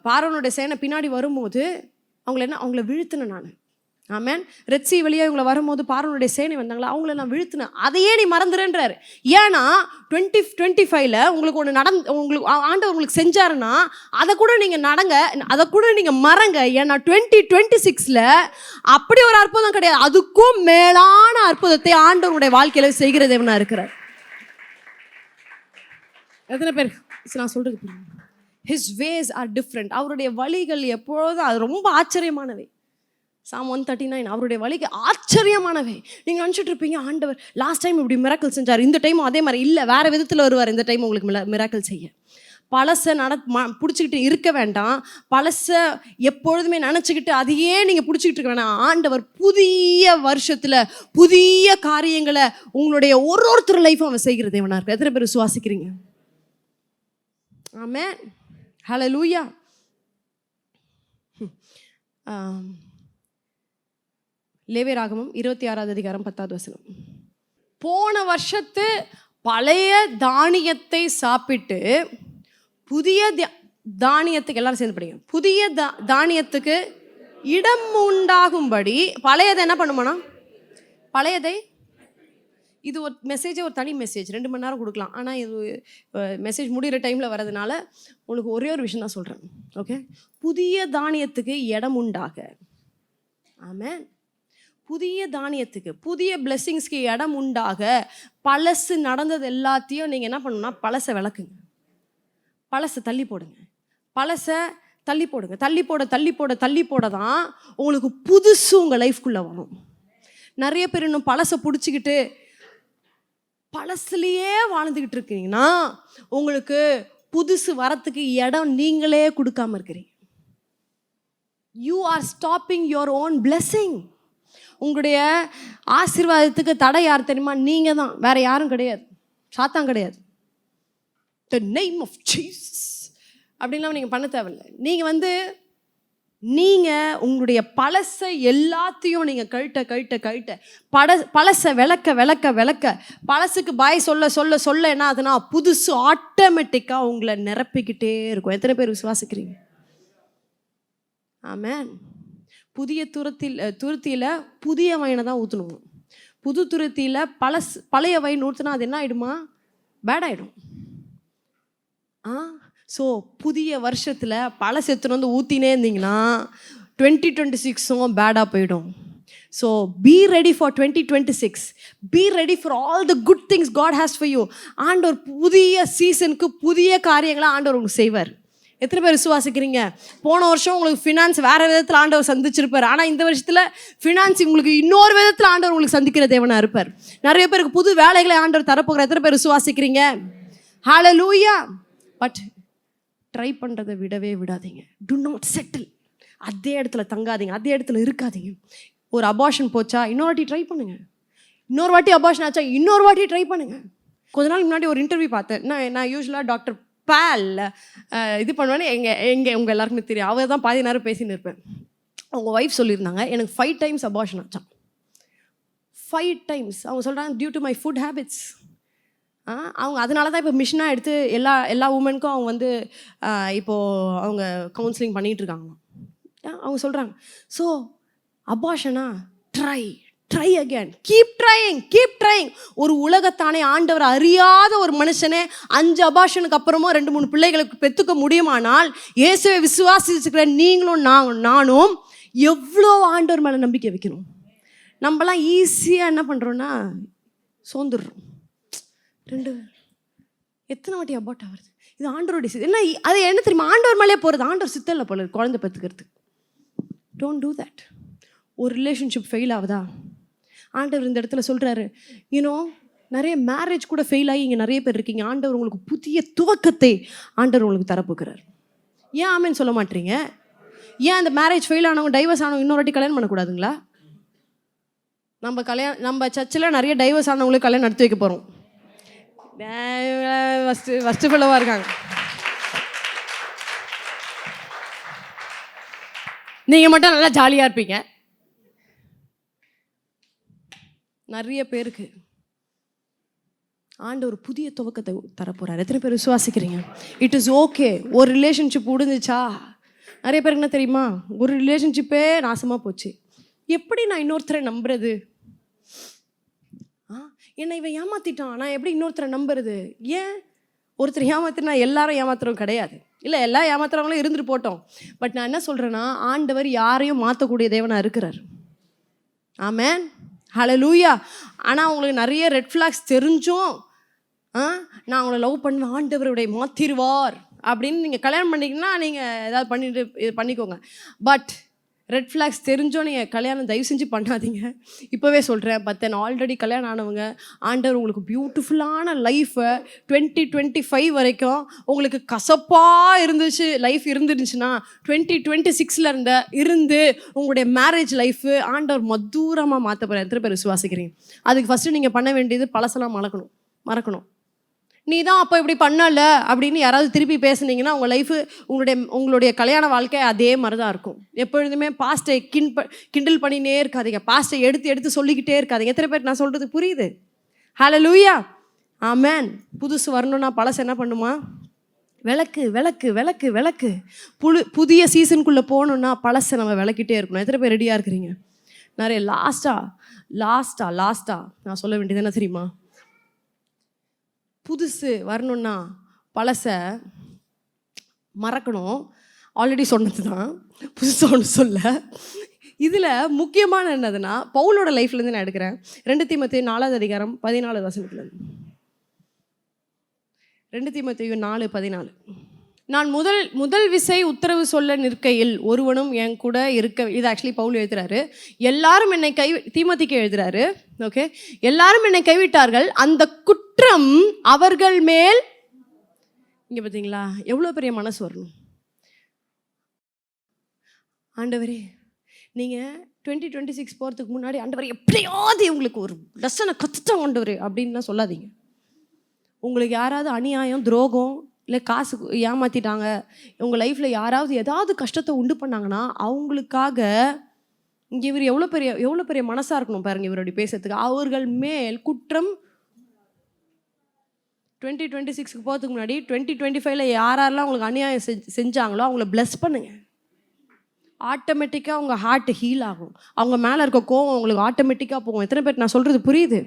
பார்வோனுடைய சேனை பின்னாடி வரும்போது அவங்கள வீழ்த்தினேன் நான். ஆமென். ரெட் சீ வழியாக இவங்களை வரும்போது பார்வோனுடைய சேனை வந்தாங்களா, அவங்கள நான் வீழ்த்தினேன். அதையே நீ மறந்துடுன்றாரு. ஏன்னா 2025 உங்களுக்கு உங்களுக்கு ஆண்டவர் உங்களுக்கு செஞ்சாருன்னா அதை கூட நீங்கள் அதை கூட நீங்கள் மறங்க. ஏன்னா 2026 அப்படி ஒரு அற்புதம் கிடையாது, அதுக்கும் மேலான அற்புதத்தை ஆண்டவருடைய வாழ்க்கையில் செய்கிற தேவனா இருக்கிறார். எத்தனை பேர் நான் சொல்கிறது? His ways are different. அவருடைய வழிகள் எப்பொழுதும் அது ரொம்ப ஆச்சரியமானவை. Psalm 139, அவருடைய வழிக்கு ஆச்சரியமானவை. நீங்கள் நினச்சிட்டு இருப்பீங்க, ஆண்டவர் லாஸ்ட் டைம் இப்படி மிராக்கிள் செஞ்சார், இந்த டைமும் அதே மாதிரி இல்லை, வேறு விதத்தில் வருவார் இந்த டைம் உங்களுக்கு மிராக்கிள் செய்ய. பழசை பிடிச்சிக்கிட்டு இருக்க வேண்டாம், பழசை எப்பொழுதுமே நினச்சிக்கிட்டு அதையே நீங்கள் பிடிச்சிக்கிட்டு இருக்க வேண்டாம். ஆண்டவர் புதிய வருஷத்தில் புதிய காரியங்களை உங்களுடைய ஒருத்தர் லைஃப்பும் அவன் செய்கிற தேவனா இருக்கு. எத்தனை பேர் விசுவாசிக்கிறீங்க? ஆமென், ஹல்லேலூயா. லேவியராகமம் 26 அதிகாரம் 10 போன வருஷத்து பழைய தானியத்தை சாப்பிட்டு புதிய தானியத்துக்கு, எல்லாரும் சேர்ந்து படிங்க, புதிய தானியத்துக்கு இடம் உண்டாகும்படி பழையதை என்ன பண்ணுமானா, பழையதை, இது ஒரு மெசேஜே ஒரு தனி மெசேஜ் 2 மணி நேரம் கொடுக்கலாம். ஆனால் இது மெசேஜ் முடிகிற டைமில் வரதுனால உங்களுக்கு ஒரே ஒரு விஷயம் தான் சொல்கிறேன். ஓகே, புதிய தானியத்துக்கு இடம் உண்டாக. ஆமென். புதிய தானியத்துக்கு, புதிய பிளெஸ்ஸிங்ஸ்க்கு இடம் உண்டாக. பழசு நடந்தது எல்லாத்தையும் நீங்கள் என்ன பண்ணணும்னா, பழசை விளக்குங்க, பழசை தள்ளி போடுங்க, பழசை தள்ளி போடுங்க. தள்ளி போட தான் உங்களுக்கு புதுசு உங்கள் லைஃப்குள்ளே வரும். நிறைய பேர் இன்னும் பழசை பிடிச்சிக்கிட்டு பழசுலேயே வாழ்ந்துக்கிட்டு இருக்கீங்கன்னா உங்களுக்கு புதுசு வரத்துக்கு இடம் நீங்களே கொடுக்காம இருக்கிறீங்க. You are stopping your own blessing. உங்களுடைய ஆசீர்வாதத்துக்கு தடை யார் தெரியுமா? நீங்கள் தான், வேற யாரும் கிடையாது. சாத்தான் கிடையாது. த நேம் ஆஃப் ஜீசஸ் அப்படின்லாம் நீங்கள் பண்ண தேவையில்லை. நீங்கள் உங்களுடைய பழசை எல்லாத்தையும் நீங்கள் கழட்ட பழசை விளக்க பழசுக்கு பாய் சொல்ல என்ன ஆகுதுன்னா புதுசு ஆட்டோமேட்டிக்காக உங்களை நிரப்பிக்கிட்டே இருக்கும். எத்தனை பேர் விசுவாசிக்கிறீங்க? ஆமென். புதிய துருத்தியில் புதிய வைனை தான் ஊற்றணும். புது துருத்தியில் பழைய வைன் ஊற்றினா அது என்ன ஆகிடுமா? பேட் ஆகிடும். ஸோ புதிய வருஷத்தில் பழசு எடுத்துன்னு வந்து ஊற்றினே இருந்தீங்கன்னா 2026 பேடாக போயிடும். So be ready for 2026. Be ready for all the good things God has for you. ஆண்டவர் புதிய சீசனுக்கு புதிய காரியங்களை ஆண்டவர் உங்களுக்கு செய்வார். எத்தனை பேர் விசுவாசிக்கிறீங்க? போன வருஷம் உங்களுக்கு ஃபினான்ஸ் வேறு விதத்தில் ஆண்டவர் சந்திச்சிருப்பார். ஆனால் இந்த வருஷத்தில் ஃபினான்ஸ் உங்களுக்கு இன்னொரு விதத்தில் ஆண்டவர் உங்களுக்கு சந்திக்கிற தேவனாக இருப்பார். நிறைய பேருக்கு புது வேலைகளை ஆண்டவர் தரப்போகிற. எத்தனை பேர் விசுவாசிக்கிறீங்க? ஹல்லேலூயா. பட் ட்ரை பண்ணுறதை விடவே விடாதீங்க. To not settle. அதே இடத்துல தங்காதீங்க, அதே இடத்துல இருக்காதீங்க. ஒரு அபார்ஷன் போச்சா இன்னொரு வாட்டி ட்ரை பண்ணுங்கள். இன்னொரு வாட்டி அபார்ஷன் ஆச்சா இன்னொரு வாட்டி ட்ரை பண்ணுங்கள். கொஞ்ச நாள் முன்னாடி ஒரு இன்டர்வியூ பார்த்தேன். நான் யூஸ்வலாக டாக்டர் பால் இது பண்ணுவேன்னு உங்கள் எல்லாருக்குமே தெரியும். அவர் தான் பாதி நேரம் பேசின்னு இருப்பேன். அவங்க ஒய்ஃப் சொல்லியிருந்தாங்க, எனக்கு 5 times அபார்ஷன் ஆச்சான். 5 times. அவங்க சொல்கிறாங்க due to my food habits. அவங்க அதனால தான் இப்போ மிஷனாக எடுத்து எல்லா உமனுக்கும் அவங்க இப்போது அவங்க கவுன்சிலிங் பண்ணிகிட்ருக்காங்க. அவங்க சொல்கிறாங்க, ஸோ அபார்ஷனா ட்ரை அகேன், கீப் ட்ரையிங். ஒரு உலகத்தானே ஆண்டவர் அறியாத ஒரு மனுஷனே 5 அபார்ஷனுக்கு அப்புறமும் 2-3 பிள்ளைகளுக்கு பெற்றுக்க முடியுமானால் இயேசுவை விசுவாசிச்சுக்கிற நீங்களும் நானும் எவ்வளோ ஆண்டவர் மேலே நம்பிக்கை வைக்கணும். நம்மலாம் ஈஸியாக என்ன பண்ணுறோன்னா சோர்ந்துடுறோம். எத்தனை வாட்டி அபார்ட் ஆகுறது? இது ஆண்டவருடைய சித்தம். என்ன அது என்ன தெரியுமா? ஆண்டவர் மேலே போகிறது. ஆண்டவர் சித்தல்ல போல குழந்தை பெற்றுக்கிறது. Don't do that. ஒரு ரிலேஷன்ஷிப் ஃபெயில் ஆகுதா, ஆண்டவர் இந்த இடத்துல சொல்கிறாரு, நிறைய மேரேஜ் கூட ஃபெயில் ஆகி இங்கே நிறைய பேர் இருக்கீங்க. ஆண்டவர் உங்களுக்கு புதிய துவக்கத்தை ஆண்டவர் உங்களுக்கு தரப்போகிறார். ஏன் ஆமேன்னு சொல்ல மாட்டீங்க? ஏன் அந்த மேரேஜ் ஃபெயில் ஆனவங்க டைவர்ஸ் ஆனவங்க இன்னொரு வாட்டி கல்யாணம் பண்ணக்கூடாதுங்களா? நம்ம சர்ச்சில் நிறைய டைவர்ஸ் ஆனவங்களுக்கு கல்யாணம் நடத்தி வைக்க போகிறோம். ஃபஸ்ட்டு ஃபுல்லவாக இருக்காங்க. நீங்கள் மட்டும் நல்லா ஜாலியாக இருப்பீங்க. நிறைய பேருக்கு ஆண்டவர் புதிய துவக்கத்தை தரப்போகிறார். எத்தனை பேர் விசுவாசிக்கிறீங்க? It is okay. ஒரு ரிலேஷன்ஷிப் முடிஞ்சிச்சா? நிறைய பேருக்கு என்ன தெரியுமா, ஒரு ரிலேஷன்ஷிப்பே நாசமாக போச்சு. எப்படி நான் இன்னொருத்தரை நம்புறது? என்னை இவன் ஏமாற்றிட்டான், நான் எப்படி இன்னொருத்தரை நம்புறது? ஏன் ஒருத்தர் ஏமாத்தினா எல்லாரும் ஏமாத்துறோம் கிடையாது. இல்லை, எல்லாம் ஏமாத்துறவங்களும் இருந்துட்டு போட்டோம். பட் நான் என்ன சொல்கிறேன்னா, ஆண்டவர் யாரையும் மாற்றக்கூடிய தேவனாக இருக்கிறார். ஆமென், ஹல்லேலூயா. ஆனால் உங்களுக்கு நிறைய ரெட் ஃப்ளாக்ஸ் தெரிஞ்சும் நான் அவங்கள லவ் பண்ணுவேன், ஆண்டவருடைய மாற்றிடுவார் அப்படின்னு நீங்கள் கல்யாணம் பண்ணிங்கன்னா நீங்கள் ஏதாவது பண்ணிக்கோங்க. பட் ரெட் ஃப்ளாக்ஸ் தெரிஞ்சோ நீங்கள் கல்யாணம் தயவு செஞ்சு பண்ணாதீங்க. இப்போவே சொல்கிறேன், ஆல்ரெடி கல்யாணம் ஆனவங்க, ஆண்டவர் உங்களுக்கு பியூட்டிஃபுல்லான லைஃப்பை 2025 வரைக்கும் உங்களுக்கு கசப்பாக லைஃப் இருந்துருந்துச்சுன்னா 2026 இருந்து உங்களுடைய மேரேஜ் லைஃபு ஆண்டவர் மதுரமாக மாற்ற போகிற. எத்தனை பேர் விசுவாசிக்கிறீங்க? அதுக்கு ஃபஸ்ட்டு நீங்கள் பண்ண வேண்டியது பழசெல்லாம் மறக்கணும். நீ தான் அப்போ இப்படி பண்ணல அப்படின்னு யாராவது திருப்பி பேசுனீங்கன்னா உங்கள் லைஃபு உங்களுடைய கல்யாண வாழ்க்கை அதே மாதிரி தான் இருக்கும். எப்பொழுதுமே பாஸ்ட்டை கிண்டல் பண்ணினே இருக்காதீங்க. பாஸ்ட்டை எடுத்து சொல்லிக்கிட்டே இருக்காதீங்க. எத்தனை பேர் நான் சொல்கிறது புரியுது? ஹல்லேலூயா, ஆமென். புதுசு வரணும்னா பழசு என்ன பண்ணுமா? விளக்கு. புதிய சீசனுக்குள்ளே போகணுன்னா பழசை நம்ம விளக்கிட்டே இருக்கணும். எத்தனை பேர் ரெடியாக இருக்கிறீங்க? நிறைய லாஸ்ட்டாக நான் சொல்ல வேண்டியது என்ன தெரியுமா? புதுசு வரணுன்னா பழசை மறக்கணும். ஆல்ரெடி சொன்னது தான், புதுசு ஒன்று சொல்ல. இதில் முக்கியமான என்னதுன்னா, பவுலோட லைஃப்லேருந்து நான் எடுக்கிறேன். 2 தீமோத்தேயு 4வது அதிகாரம் 14 வசனத்துலேருந்து. 2 தீமோத்தேயு 4:14. நான் முதல் விசை உத்தரவு சொல்ல நிற்கையில் ஒருவனும் என் கூட இருக்க. இது ஆக்சுவலி பவுல் எழுதுறாரு. எல்லாரும் என்னை தீமோத்திக்கு எழுதுறாரு. ஓகே, எல்லாரும் என்னை கைவிட்டார்கள், அந்த குற்றம் அவர்கள் மேல். இங்கே பார்த்தீங்களா எவ்வளோ பெரிய மனசு வரணும்? ஆண்டவரே, நீங்கள் 2026 போகிறதுக்கு முன்னாடி ஆண்டவர் எப்படியாவது உங்களுக்கு ஒரு லெசனை கற்றுட்டோம் ஆண்டவர் அப்படின்லாம் சொல்லாதீங்க. உங்களுக்கு யாராவது அநியாயம், துரோகம், இல்லை காசு ஏமாற்றிட்டாங்க, உங்கள் லைஃப்பில் யாராவது ஏதாவது கஷ்டத்தை உண்டு பண்ணாங்கன்னா அவங்களுக்காக இங்கே இவர் எவ்வளோ பெரிய மனசாக இருக்கணும் பாருங்கள் இவருடைய பேசுறதுக்கு. அவர்கள் மேல் குற்றம் 2026க்கு போகிறதுக்கு முன்னாடி 2025ல் யாரெல்லாம் உங்களுக்கு அநியாயம் செஞ்சாங்களோ அவங்கள பிளஸ் பண்ணுங்கள். ஆட்டோமேட்டிக்காக உங்கள் ஹார்ட் ஹீல் ஆகும். அவங்க மேலே இருக்க கோவம் உங்களுக்கு ஆட்டோமேட்டிக்காக போகும். எத்தனை பேர் நான் சொல்கிறது புரியுது?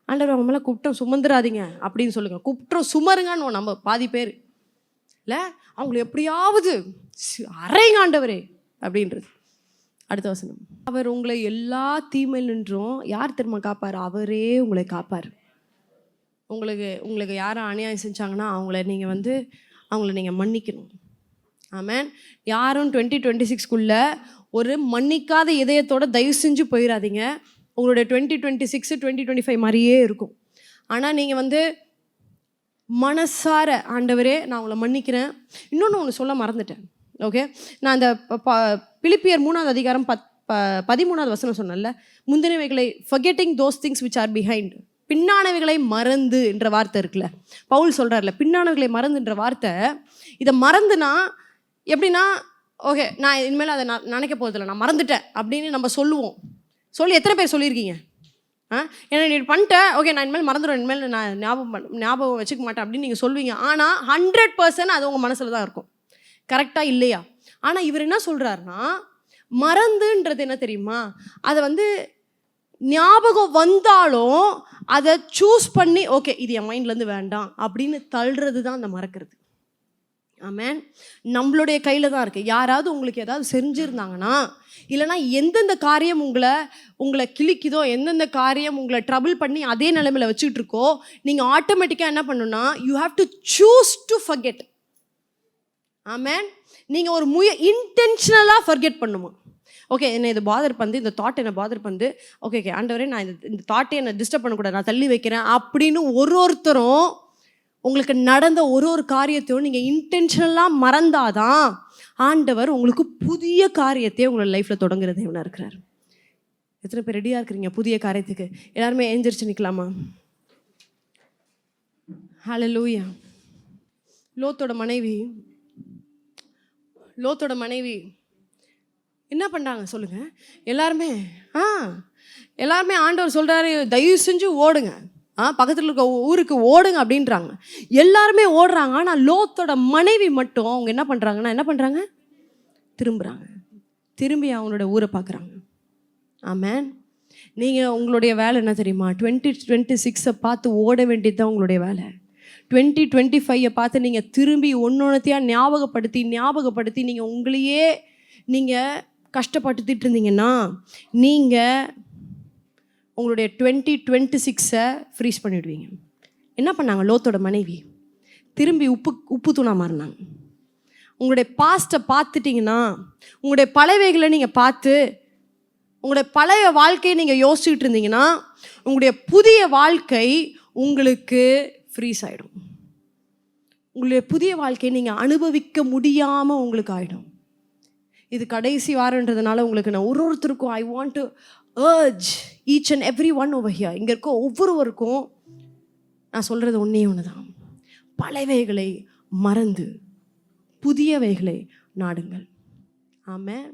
ஆண்டவர் அவங்க மேலே குற்றம் சுமந்துடாதீங்க அப்படின்னு சொல்லுங்கள். குற்றம் சுமருங்கன்னு நம்ம பாதி பேர் இல்லை, அவங்கள எப்படியாவது அரைங்க ஆண்டவரே அப்படின்றது. அடுத்த வசனம், அவர் உங்களை எல்லா தீமையில் நின்றும் யார் திரும்ப காப்பார்? அவரே உங்களை காப்பார். உங்களுக்கு யாரும் அநியாயம் செஞ்சாங்கன்னா அவங்கள நீங்கள் மன்னிக்கணும். ஆமென். யாரும் 2026க்குள்ளே ஒரு மன்னிக்காத இதயத்தோட தயவு செஞ்சு போயிடாதீங்க. உங்களுடைய 2026 2025 மாதிரியே இருக்கும். ஆனால் நீங்கள் மனசார ஆண்டவரே நான் உங்களை மன்னிக்கிறேன். இன்னொன்று ஒன்று சொல்ல மறந்துட்டேன். ஓகே, நான் அந்த பிலிப்பியர் 3வது அதிகாரம் 13வது வசனம் சொன்னேன்ல, முந்தினவைகளை forgetting those things which are behind, பின்னானவைகளை மறந்து என்ற வார்த்தை இருக்குல்ல, பவுல் சொல்கிறார்ல பின்னானவைகளை மறந்துன்ற வார்த்தை. இதை மறந்துனா எப்படின்னா, ஓகே நான் இனிமேல் அதை நினைக்க போகிறதில்ல, நான் மறந்துட்டேன் அப்படின்னு நம்ம சொல்லுவோம். எத்தனை பேர் சொல்லியிருக்கீங்க? ஏன்னா நீ பண்ணிட்டேன், ஓகே நான் இனிமேல் மறந்துடும், இனிமேல் நான் ஞாபகம் வச்சுக்க மாட்டேன் அப்படின்னு நீங்கள் சொல்லுவீங்க. ஆனால் 100% அது உங்கள் மனசில் தான் இருக்கும். கரெக்டாக இல்லையா? ஆனால் இவர் என்ன சொல்கிறாருன்னா, மறந்துன்றது என்ன தெரியுமா, அதை ஞாபகம் வந்தாலும் அதை சூஸ் பண்ணி ஓகே இது என் மைண்ட்லேருந்து வேண்டாம் அப்படின்னு தள்ளுறது தான் அந்த மறக்கிறது. ஆமென். நம்மளுடைய கையில் தான் இருக்குது. யாராவது உங்களுக்கு ஏதாவது செஞ்சுருந்தாங்கன்னா, இல்லைனா எந்தெந்த காரியம் உங்களை கிழிக்குதோ, எந்தெந்த காரியம் உங்களை ட்ரபிள் பண்ணி அதே நிலைமையில் வச்சுக்கிட்டு இருக்கோ, நீங்கள் ஆட்டோமேட்டிக்காக என்ன பண்ணணும்னா you have to choose to forget. Amen. நீங்கள் ஒரு இன்டென்ஷனலாக ஃபர்கெட் பண்ணுமா? ஓகே என்னை இது பாதர் பண்ணு, இந்த தாட் என்னை பாதர் பண்ணு, ஓகே ஆண்டவரே நான் இந்த தாட்டை என்னை டிஸ்டர்ப் பண்ணக்கூடாது, நான் தள்ளி வைக்கிறேன் அப்படின்னு ஒருத்தரும் உங்களுக்கு நடந்த ஒரு காரியத்தையும் நீங்கள் இன்டென்ஷனலாக மறந்தாதான் ஆண்டவர் உங்களுக்கு புதிய காரியத்தை உங்களோட லைஃப்பில் தொடங்குற தேவனாக இருக்கிறார். எத்தனை பேர் ரெடியாக இருக்கிறீங்க புதிய காரியத்துக்கு? எல்லாருமே எழுந்திரிச்சு நிற்கலாமா? ஹல்லேலூயா. லோத்தோட மனைவி என்ன பண்ணாங்க சொல்லுங்கள்? எல்லாருமே ஆண்டவர் சொல்கிறாரு தயவு செஞ்சு ஓடுங்க, பக்கத்தில் இருக்க ஊருக்கு ஓடுங்க அப்படின்றாங்க. எல்லாருமே ஓடுறாங்க. ஆனால் லோத்தோட மனைவி மட்டும் அவங்க என்ன பண்ணுறாங்க? திரும்பி அவங்களோட ஊரை பார்க்குறாங்க. ஆமென். நீங்கள் உங்களுடைய வேலை என்ன தெரியுமா? 2026 பார்த்து ஓட வேண்டியது தான் உங்களுடைய வேலை. 2025 பார்த்து நீங்கள் திரும்பி ஒன்னொன்னுத்தையாக ஞாபகப்படுத்தி நீங்கள் உங்களையே கஷ்டப்பட்டுட்டு இருந்தீங்கன்னா நீங்கள் உங்களுடைய 2026 ஃப்ரீஸ் பண்ணிவிடுவீங்க. என்ன பண்ணாங்க லோத்தோட மனைவி? திரும்பி உப்பு தூணா மாறினாங்க. உங்களுடைய பாஸ்ட்டை பார்த்துட்டிங்கன்னா, உங்களுடைய பழையவைகளை நீங்கள் பார்த்து உங்களுடைய பழைய வாழ்க்கையை நீங்கள் யோசிச்சுக்கிட்டு இருந்தீங்கன்னா, உங்களுடைய புதிய வாழ்க்கை உங்களுக்கு ஃப்ரீஸ் ஆகிடும். உங்களுடைய புதிய வாழ்க்கையை நீங்கள் அனுபவிக்க முடியாமல் உங்களுக்கு ஆகிடும். இது கடைசி வாரன்றதுனால உங்களுக்கு நான் ஒருத்தருக்கும் I want to urge each and every one over here, இங்கே இருக்க ஒவ்வொருவருக்கும் நான் சொல்கிறது ஒன்றே ஒன்று தான், பழையவைகளை மறந்து புதியவைகளை நாடுங்கள். ஆமென்.